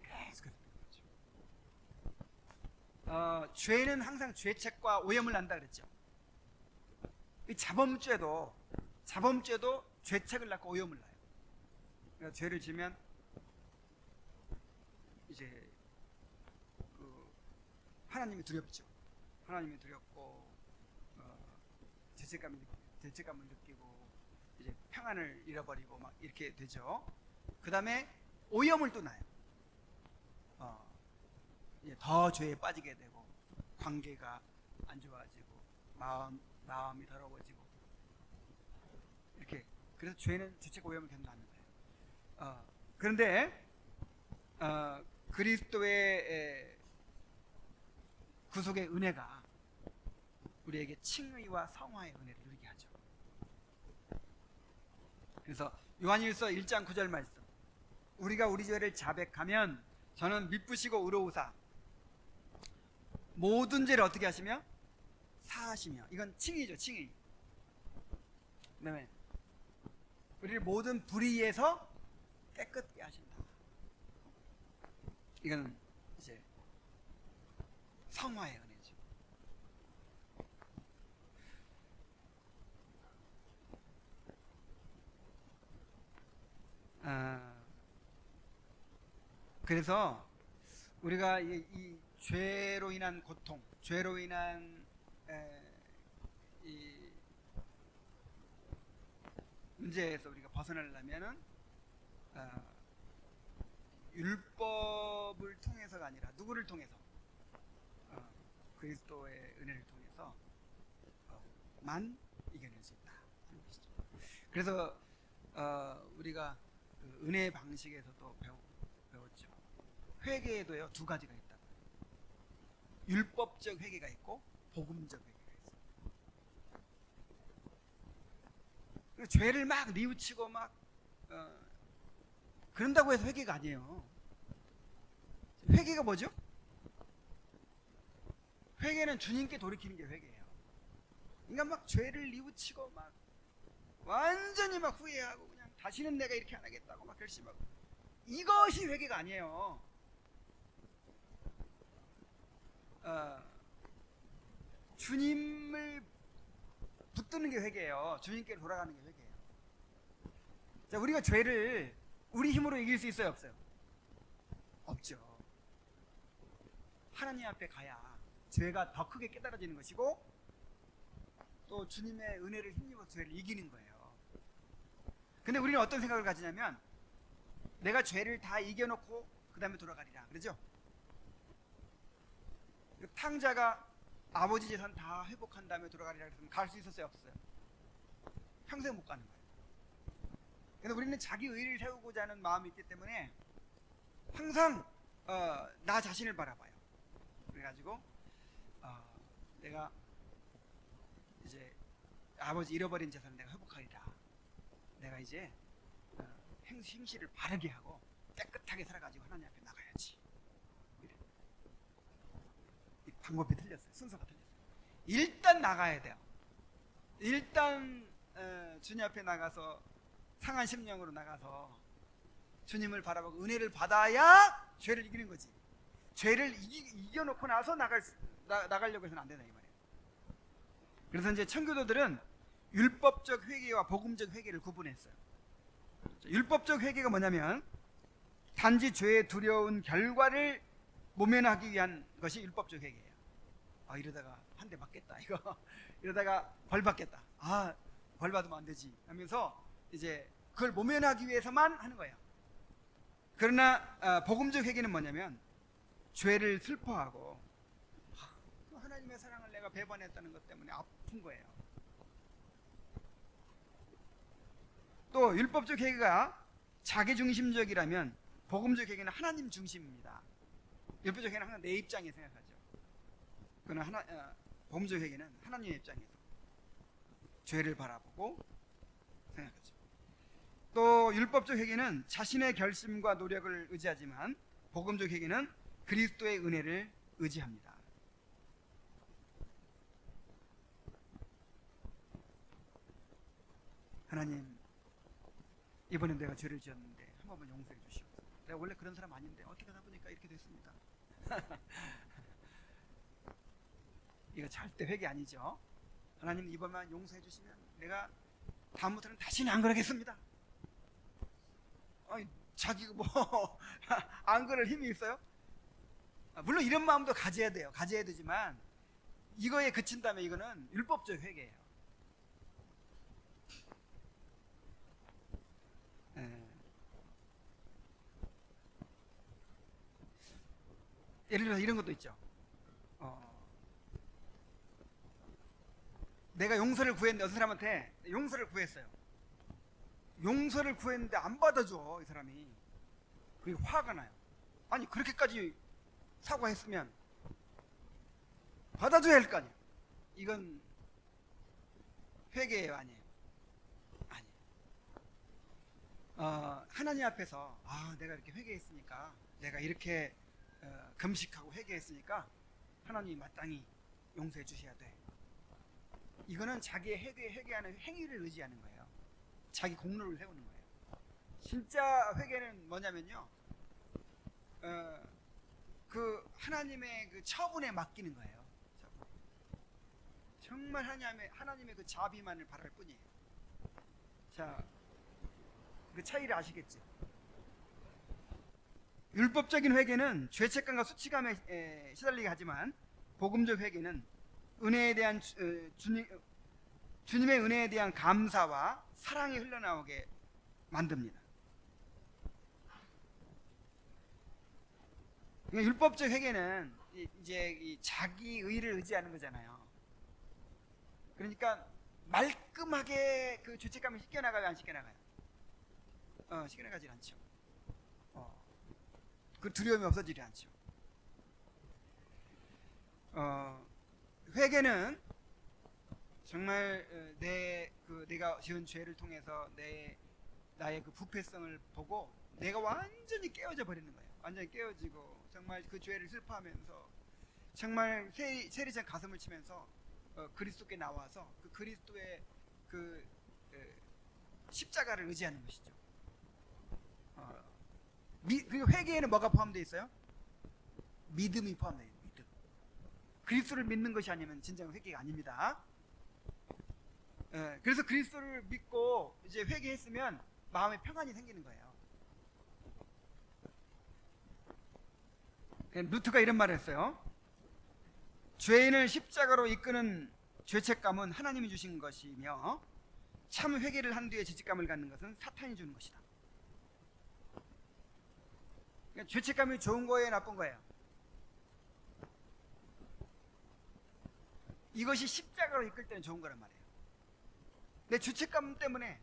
[SPEAKER 1] 계속해서 필요하죠. 죄는 항상 죄책과 오염을 난다 그랬죠. 이 자범죄도 죄책을 낳고 오염을 낳아요. 그러니까 죄를 지면 이제 하나님이 두렵죠. 하나님이 두렵고 죄책감을 느끼고 이제 평안을 잃어버리고 막 이렇게 되죠. 그 다음에 오염을 또 낳아요. 이제 더 죄에 빠지게 되고 관계가 안 좋아지고 마음이 더러워지고 이렇게. 그래서 죄는 죄책 오염을 계속 낳는 거예요. 그런데 그리스도의 구속의 은혜가 우리에게 칭의와 성화의 은혜를 누리게 하죠. 그래서 요한일서 1장 9절 말씀, 우리가 우리 죄를 자백하면 저는 미쁘시고 의로우사 모든 죄를 어떻게 하시며 사하시며. 이건 칭의죠. 칭의. 그다음에 우리를 모든 불의에서 깨끗게 하신다. 이건 이제 성화의 은혜죠. 그래서 우리가 이 죄로 인한 고통, 죄로 인한 이 문제에서 우리가 벗어나려면은 율법을 통해서가 아니라 누구를 통해서? 그리스도의 은혜를 통해서만 이겨낼 수 있다. 그래서 우리가 그 은혜 방식에서도 배웠죠. 회개에도요 두 가지가 있다. 율법적 회개가 있고 복음적 회개가 있어요. 죄를 막 뉘우치고 막 그런다고 해서 회개가 아니에요. 회개가 뭐죠? 회개는 주님께 돌이키는 게 회개예요. 그러니까 막 죄를 뉘우치고 막 완전히 막 후회하고 그냥 다시는 내가 이렇게 안 하겠다고 막 결심하고, 이것이 회개가 아니에요. 주님을 붙드는 게 회개예요. 주님께 돌아가는 게 회개예요. 자, 우리가 죄를 우리 힘으로 이길 수 있어요, 없어요? 없죠. 하나님 앞에 가야 죄가 더 크게 깨달아지는 것이고 또 주님의 은혜를 힘입어서 죄를 이기는 거예요. 근데 우리는 어떤 생각을 가지냐면 내가 죄를 다 이겨놓고 그 다음에 돌아가리라 그러죠. 그 탕자가 아버지 재산 다 회복한 다음에 돌아가리라 그랬으면 갈 수 있었어요, 없어요? 평생 못 가는 거예요. 근데 우리는 자기 의를 세우고자 하는 마음이 있기 때문에 항상 나 자신을 바라봐요. 그래가지고 내가 이제 아버지 잃어버린 재산을 내가 회복하리라. 내가 이제 행실을 바르게 하고 깨끗하게 살아가지고 하나님 앞에 나가야지. 이 방법이 틀렸어요. 순서가 틀렸어요. 일단 나가야 돼요. 일단 주님 앞에 나가서 상한 심령으로 나가서 주님을 바라보고 은혜를 받아야 죄를 이기는 거지. 죄를 이겨놓고 나서 나가려고 해서는 안 된다 이 말이에요. 그래서 이제 청교도들은 율법적 회개와 복음적 회개를 구분했어요. 율법적 회개가 뭐냐면 단지 죄의 두려운 결과를 모면하기 위한 것이 율법적 회개예요. 이러다가 한 대 맞겠다 이거 이러다가 벌 받겠다, 벌 받으면 안 되지 하면서 이제 그걸 모면하기 위해서만 하는 거예요. 그러나 복음적 회개는 뭐냐면 죄를 슬퍼하고 하나님의 사랑을 내가 배반했다는 것 때문에 아픈 거예요. 또 율법적 회개가 자기중심적이라면 복음적 회개는 하나님 중심입니다. 율법적 회개는 항상 내 입장에 생각하죠. 그러나 복음적 회개는 하나님의 입장에서 죄를 바라보고 생각하죠. 또 율법적 회개는 자신의 결심과 노력을 의지하지만 복음적 회개는 그리스도의 은혜를 의지합니다. 하나님, 이번엔 내가 죄를 지었는데 한 번만 용서해 주시옵소서. 내가 원래 그런 사람 아닌데 어떻게 하다 보니까 이렇게 됐습니다. 이거 절대 회개 아니죠. 하나님, 이번만 용서해 주시면 내가 다음부터는 다시는 안 그러겠습니다. 자기가 뭐 안 그럴 힘이 있어요? 물론 이런 마음도 가져야 돼요. 가져야 되지만 이거에 그친다면 이거는 율법적 회개예요. 예를 들어서 이런 것도 있죠. 내가 용서를 구했는데 어떤 사람한테 용서를 구했어요. 용서를 구했는데 안 받아줘 이 사람이. 그게 화가 나요. 아니 그렇게까지 사과했으면 받아줘야 할 거 아니에요. 이건 회개예요, 아니에요? 아니에요. 하나님 앞에서 내가 이렇게 회개했으니까, 내가 이렇게 금식하고 회개했으니까 하나님이 마땅히 용서해 주셔야 돼. 이거는 자기의 회개하는 행위를 의지하는 거예요. 자기 공로를 세우는 거예요. 진짜 회개는 뭐냐면요, 그 하나님의 그 처분에 맡기는 거예요. 정말 하나님의 그 자비만을 바랄 뿐이에요. 자, 그 차이를 아시겠죠? 율법적인 회개는 죄책감과 수치감에 시달리게 하지만 복음적 회개는 은혜에 대한 주님의 은혜에 대한 감사와 사랑이 흘러나오게 만듭니다. 그러니까 율법적 회개는 이제 자기 의를 의지하는 거잖아요. 그러니까 말끔하게 그 죄책감을 씻겨나가요, 안 씻겨나가요? 씻겨나가질 않죠. 그 두려움이 없어지지 않죠. 회개는 정말 내가 지은 죄를 통해서 나의 그 부패성을 보고 내가 완전히 깨어져 버리는 거예요. 완전히 깨어지고 정말 그 죄를 슬퍼하면서 정말 세리장 가슴을 치면서 그리스도께 나와서 그 그리스도의 그 십자가를 의지하는 것이죠. 그리고 회개에는 뭐가 포함되어 있어요? 믿음이 포함되어 있어요. 믿음. 그리스도를 믿는 것이 아니면 진정 회개가 아닙니다. 그래서 그리스도를 믿고 이제 회개했으면 마음에 평안이 생기는 거예요. 루트가 이런 말을 했어요. 죄인을 십자가로 이끄는 죄책감은 하나님이 주신 것이며 참 회개를 한 뒤에 죄책감을 갖는 것은 사탄이 주는 것이다. 그러니까 죄책감이 좋은 거예요, 나쁜 거예요? 이것이 십자가로 이끌 때는 좋은 거란 말이에요. 내 죄책감 때문에,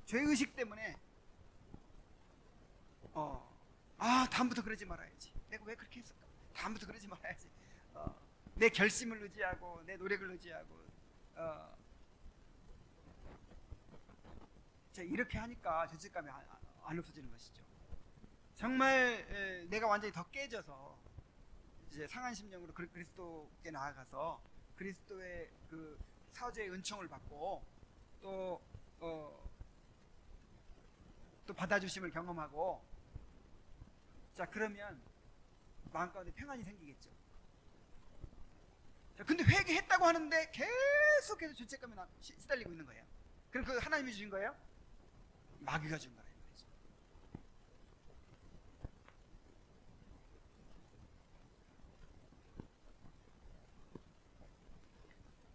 [SPEAKER 1] 죄의식 때문에 다음부터 그러지 말아야지. 내가 왜 그렇게 했을까? 다음부터 그러지 말아야지. 내 결심을 의지하고 내 노력을 의지하고 이렇게 하니까 죄책감이 안 없어지는 것이죠. 정말 내가 완전히 더 깨져서 이제 상한 심령으로 그리스도께 나아가서 그리스도의 그 사죄의 은총을 받고 또 받아주심을 경험하고, 자 그러면 마음 가운데 평안이 생기겠죠. 자, 근데 회개했다고 하는데 계속해서 죄책감에 시달리고 있는 거예요. 그럼 그 하나님이 주신 거예요? 마귀가 준 거예요.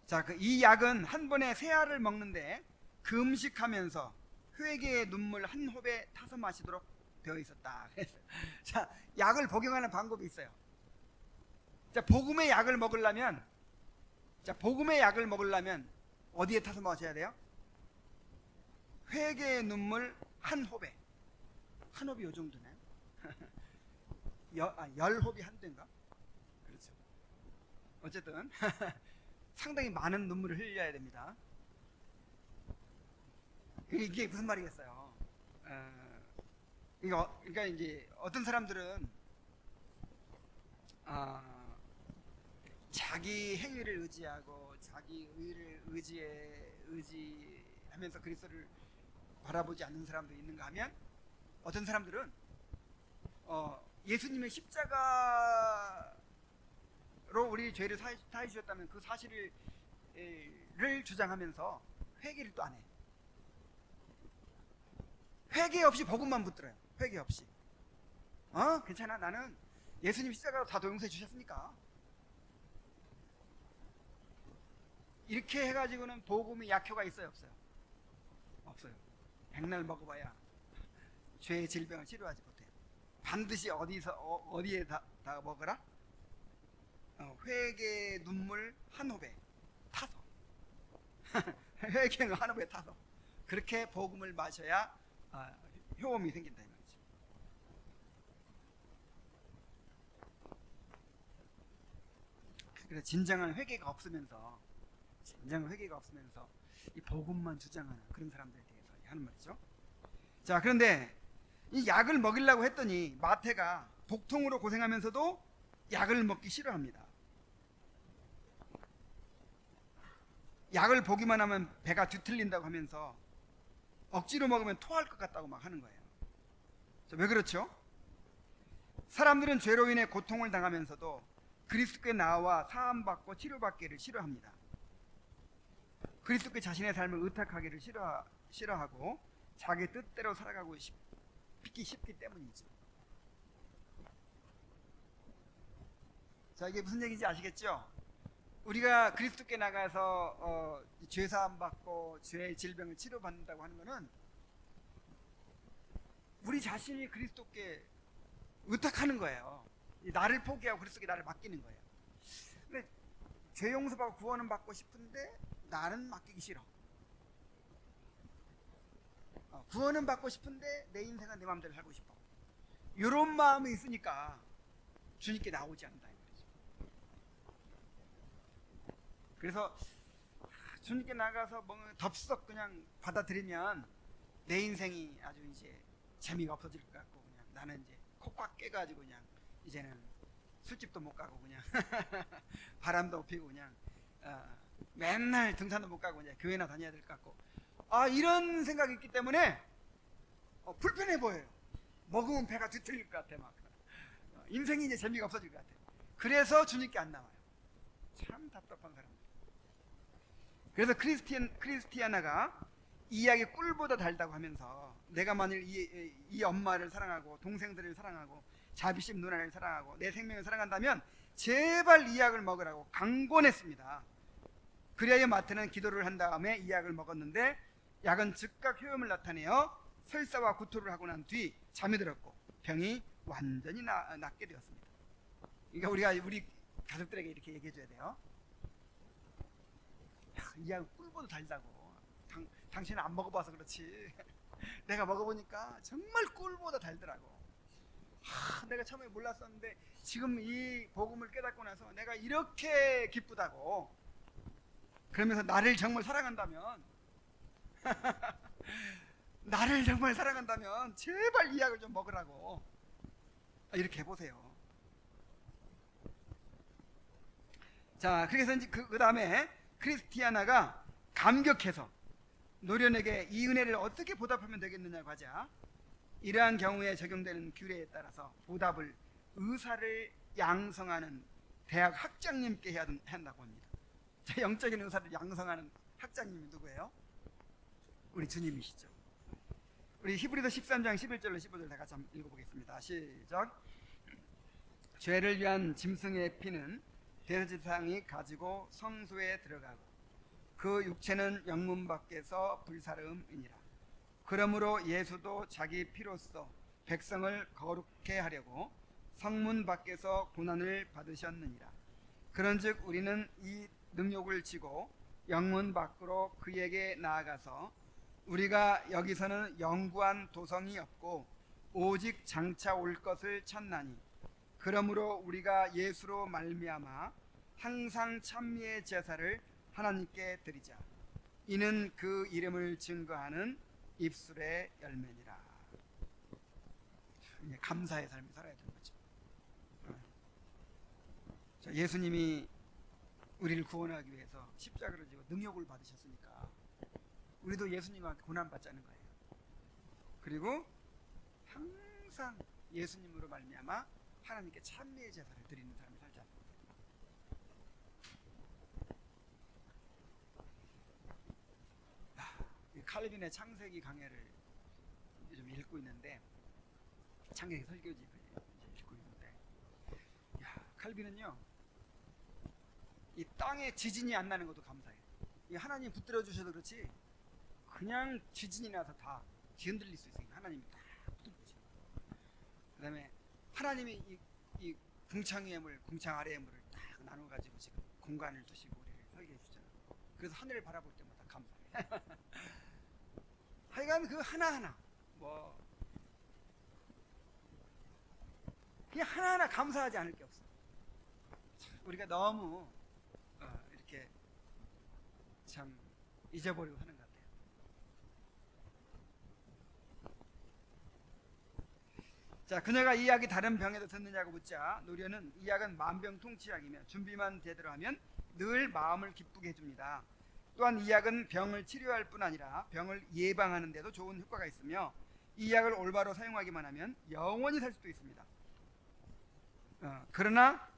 [SPEAKER 1] 자, 이 약은 한 번에 세 알을 먹는데 금식하면서 회개의 눈물 한 홉에 타서 마시도록 되어 있었다. 자, 약을 복용하는 방법이 있어요. 자, 복음의 약을 먹으려면 어디에 타서 마셔야 돼요? 회개의 눈물 한 홉에. 한 홉이 요 정도네. 10홉이 한 대인가? 그렇죠. 어쨌든 상당히 많은 눈물을 흘려야 됩니다. 이게 무슨 말이겠어요? 그러니까 이제 어떤 사람들은 자기 행위를 의지하고 자기 의를 의지하면서 그리스도를 바라보지 않는 사람도 있는가 하면, 어떤 사람들은 예수님의 십자가로 우리 죄를 사해 주셨다는 그 사실을 주장하면서 회개를 또 안 해. 회개 없이 복음만 붙들어요. 회개 없이. 괜찮아, 나는 예수님 십자가로 다 도용서해 주셨으니까. 이렇게 해가지고는 복음이 약효가 있어요, 없어요? 없어요. 백날 먹어봐야 죄의 질병을 치료하지 못해요. 반드시 어디에 다 먹어라? 회개의 눈물 한 홉에 타서 회개의 한 홉에 타서 그렇게 복음을 마셔야 효험이 생긴다 이 말이죠. 그래서 진정한 회개가 없으면서 이 복음만 주장하는 그런 사람들에 대해서 하는 말이죠. 자, 그런데 이 약을 먹이려고 했더니 마태가 복통으로 고생하면서도 약을 먹기 싫어합니다. 약을 보기만 하면 배가 뒤틀린다고 하면서 억지로 먹으면 토할 것 같다고 막 하는 거예요. 자, 왜 그렇죠? 사람들은 죄로 인해 고통을 당하면서도 그리스도께 나와 사함받고 치료받기를 싫어합니다. 그리스도께 자신의 삶을 의탁하기를 싫어하고 자기 뜻대로 살아가고 싶기 때문이죠. 자, 이게 무슨 얘기인지 아시겠죠? 우리가 그리스도께 나가서 죄사함 받고 죄의 질병을 치료받는다고 하는 것은 우리 자신이 그리스도께 의탁하는 거예요. 나를 포기하고 그리스도께 나를 맡기는 거예요. 근데 죄 용서받고 구원은 받고 싶은데 나는 맡기기 싫어. 구원은 받고 싶은데 내 인생은 내 마음대로 살고 싶어. 이런 마음이 있으니까 주님께 나오지 않는다 이 말이죠. 그래서 주님께 나가서 뭐 덥석 그냥 받아들이면 내 인생이 아주 이제 재미가 없어질 것 같고, 그냥 나는 이제 콕꽉 깨가지고 그냥 이제는 술집도 못 가고 그냥 바람도 피고 그냥 맨날 등산도 못 가고 이제 교회나 다녀야 될 것 같고, 이런 생각이 있기 때문에 불편해 보여요. 먹으면 배가 뒤틀릴 것 같아. 막 인생이 이제 재미가 없어질 것 같아. 그래서 주님께 안 나와요. 참 답답한 사람들. 그래서 크리스티아나가 이 약이 꿀보다 달다고 하면서 내가 만일 이 엄마를 사랑하고 동생들을 사랑하고 자비심 누나를 사랑하고 내 생명을 사랑한다면 제발 이 약을 먹으라고 강권했습니다. 그리하여 마태는 기도를 한 다음에 이 약을 먹었는데 약은 즉각 효험을 나타내어 설사와 구토를 하고 난 뒤 잠이 들었고 병이 완전히 낫게 되었습니다. 그러니까 우리 가족들에게 이렇게 얘기해 줘야 돼요. 이 약은 꿀보다 달다고. 당신은 안 먹어봐서 그렇지 내가 먹어보니까 정말 꿀보다 달더라고. 내가 처음에 몰랐었는데 지금 이 복음을 깨닫고 나서 내가 이렇게 기쁘다고. 그러면서 나를 정말 사랑한다면 나를 정말 사랑한다면 제발 이 약을 좀 먹으라고. 이렇게 해보세요. 자, 그래서 이제 그 다음에 크리스티아나가 감격해서 노련에게 이 은혜를 어떻게 보답하면 되겠느냐고 하자 이러한 경우에 적용되는 규례에 따라서 보답을 의사를 양성하는 대학 학장님께 해야 한다고 합니다. 영적인 의사를 양성하는 학장님이 누구예요? 우리 주님이시죠. 우리 히브리서 13장 11절로 15절 다 같이 한번 읽어보겠습니다. 시작. 죄를 위한 짐승의 피는 대제사장이 가지고 성소에 들어가고 그 육체는 영문 밖에서 불사름이니라. 그러므로 예수도 자기 피로써 백성을 거룩해 하려고 성문 밖에서 고난을 받으셨느니라. 그런즉 우리는 이 능욕을 지고 영문 밖으로 그에게 나아가서 우리가 여기서는 영구한 도성이 없고 오직 장차 올 것을 찾나니 그러므로 우리가 예수로 말미암아 항상 찬미의 제사를 하나님께 드리자. 이는 그 이름을 증거하는 입술의 열매니라. 감사의 삶을 살아야 되는 거죠. 예수님이 우리를 구원하기 위해서 십자가를 지고 능욕을 받으셨으니까 우리도 예수님과 함께 고난받자는 거예요. 그리고 항상 예수님으로 말미암아 하나님께 찬미의 제사를 드리는 삶을 살자. 칼빈의 창세기 강해를 좀 읽고 있는데 창세기 설교집을 읽고 있는데 칼빈은요 이 땅에 지진이 안 나는 것도 감사해요. 이 하나님 붙들어 주셔도 그렇지 그냥 지진이 나서 다 뒤흔들릴 수 있으니까 하나님이 다 붙들어 주셔요. 그 다음에 하나님이 이 궁창 위의 물, 궁창 아래의 물을 딱 나눠 가지고 지금 공간을 두시고 우리를 설계해 주잖아요. 그래서 하늘을 바라볼 때마다 감사해요. 하여간 그 하나하나 그냥 하나하나 감사하지 않을 게 없어. 우리가 너무 이렇게 참 잊어버리고 하는 것 같아요. 자, 그녀가 이 약이 다른 병에도 듣느냐고 묻자 노련은 이 약은 만병통치약이며 준비만 제대로 하면 늘 마음을 기쁘게 해줍니다. 또한 이 약은 병을 치료할 뿐 아니라 병을 예방하는 데도 좋은 효과가 있으며 이 약을 올바로 사용하기만 하면 영원히 살 수도 있습니다. 그러나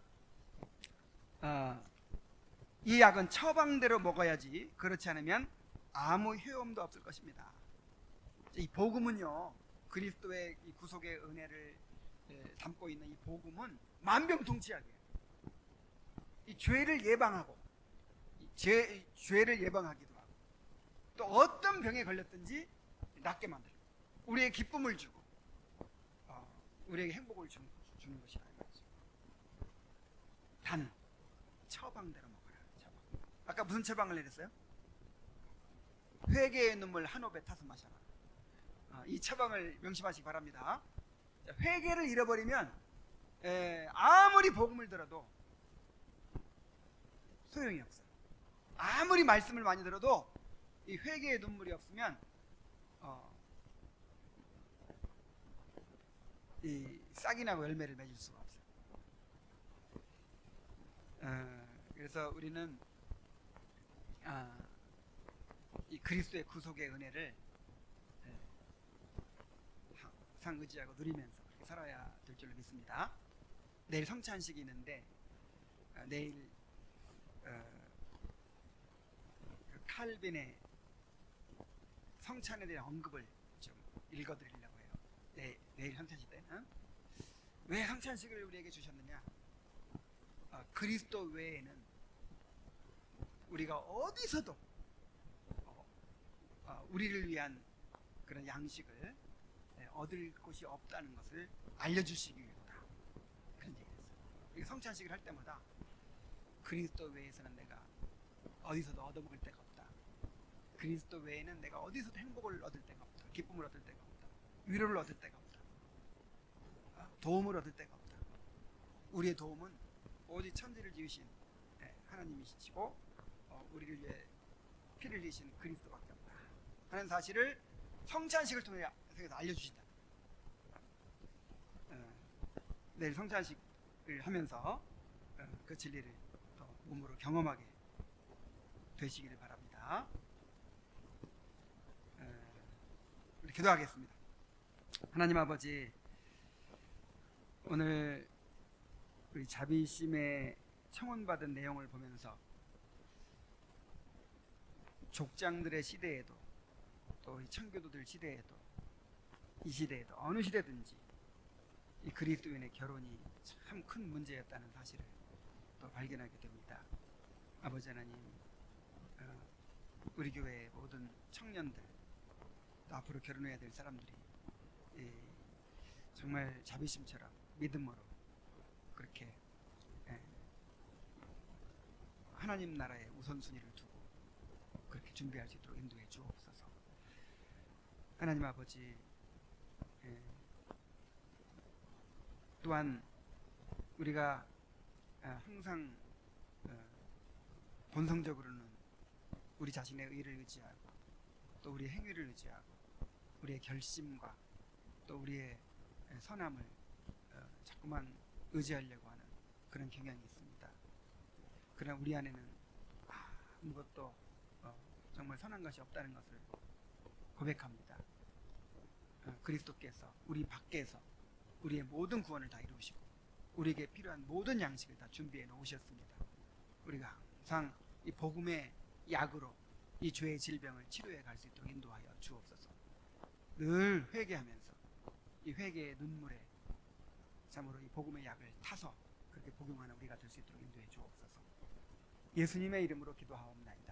[SPEAKER 1] 이 약은 처방대로 먹어야지 그렇지 않으면 아무 효험도 없을 것입니다. 이 복음은요 그리스도의 이 구속의 은혜를 담고 있는 이 복음은 만병통치약이에요. 이 죄를 예방하고 죄를 예방하기도 하고 또 어떤 병에 걸렸든지 낫게 만들고 우리에게 기쁨을 주고 우리에게 행복을 주는 것이라. 단 처방대로 먹어라. 처방. 아까 무슨 처방을 내렸어요? 회개의 눈물 한 호흡에 타서 마셔라. 이 처방을 명심하시기 바랍니다. 회개를 잃어버리면 아무리 복음을 들어도 소용이 없어요. 아무리 말씀을 많이 들어도 이 회개의 눈물이 없으면 이 싹이 나고 열매를 맺을 수가 없어요. 그래서 우리는 이 그리스도의 구속의 은혜를 항상 의지하고 누리면서 그렇게 살아야 될 줄로 믿습니다. 내일 성찬식이 있는데 내일 칼빈의 성찬에 대한 언급을 좀 읽어드리려고 해요. 내일 성찬식 때 왜 성찬식을 우리에게 주셨느냐? 그리스도 외에는 우리가 어디서도 우리를 위한 그런 양식을 얻을 곳이 없다는 것을 알려주시기 위해서다. 그런 얘기를 했어요. 우리가 성찬식을 할 때마다 그리스도 외에서는 내가 어디서도 얻어먹을 데가 없다. 그리스도 외에는 내가 어디서도 행복을 얻을 데가 없다. 기쁨을 얻을 데가 없다. 위로를 얻을 데가 없다. 도움을 얻을 데가 없다. 우리의 도움은 오직 천지를 지으신 하나님이시고 우리를 위해 피를 흘리신 그리스도밖에 없다 하는 사실을 성찬식을 통해서 알려주신다. 내일 성찬식을 하면서 그 진리를 더 몸으로 경험하게 되시기를 바랍니다. 우리 기도하겠습니다. 하나님 아버지, 오늘 우리 자비심에 청원받은 내용을 보면서 족장들의 시대에도 또 이 청교도들 시대에도 이 시대에도 어느 시대든지 이 그리스도인의 결혼이 참 큰 문제였다는 사실을 또 발견하게 됩니다. 아버지 하나님, 우리 교회의 모든 청년들 또 앞으로 결혼해야 될 사람들이 정말 자비심처럼 믿음으로 그렇게 하나님 나라의 우선순위를 두고 그렇게 준비할 수 있도록 인도해 주옵소서. 하나님 아버지, 또한 우리가 항상 본성적으로는 우리 자신의 의를 의지하고 또 우리의 행위를 의지하고 우리의 결심과 또 우리의 선함을 자꾸만 의지하려고 하는 그런 경향이 있습니다. 그러나 우리 안에는 아무것도 정말 선한 것이 없다는 것을 고백합니다. 그리스도께서 우리 밖에서 우리의 모든 구원을 다 이루시고 우리에게 필요한 모든 양식을 다 준비해 놓으셨습니다. 우리가 항상 이 복음의 약으로 이 죄의 질병을 치료해 갈 수 있도록 인도하여 주옵소서. 늘 회개하면서 이 회개의 눈물에 참으로 이 복음의 약을 타서 그렇게 복용하는 우리가 될 수 있도록 인도해 주옵소서. 예수님의 이름으로 기도하옵나이다.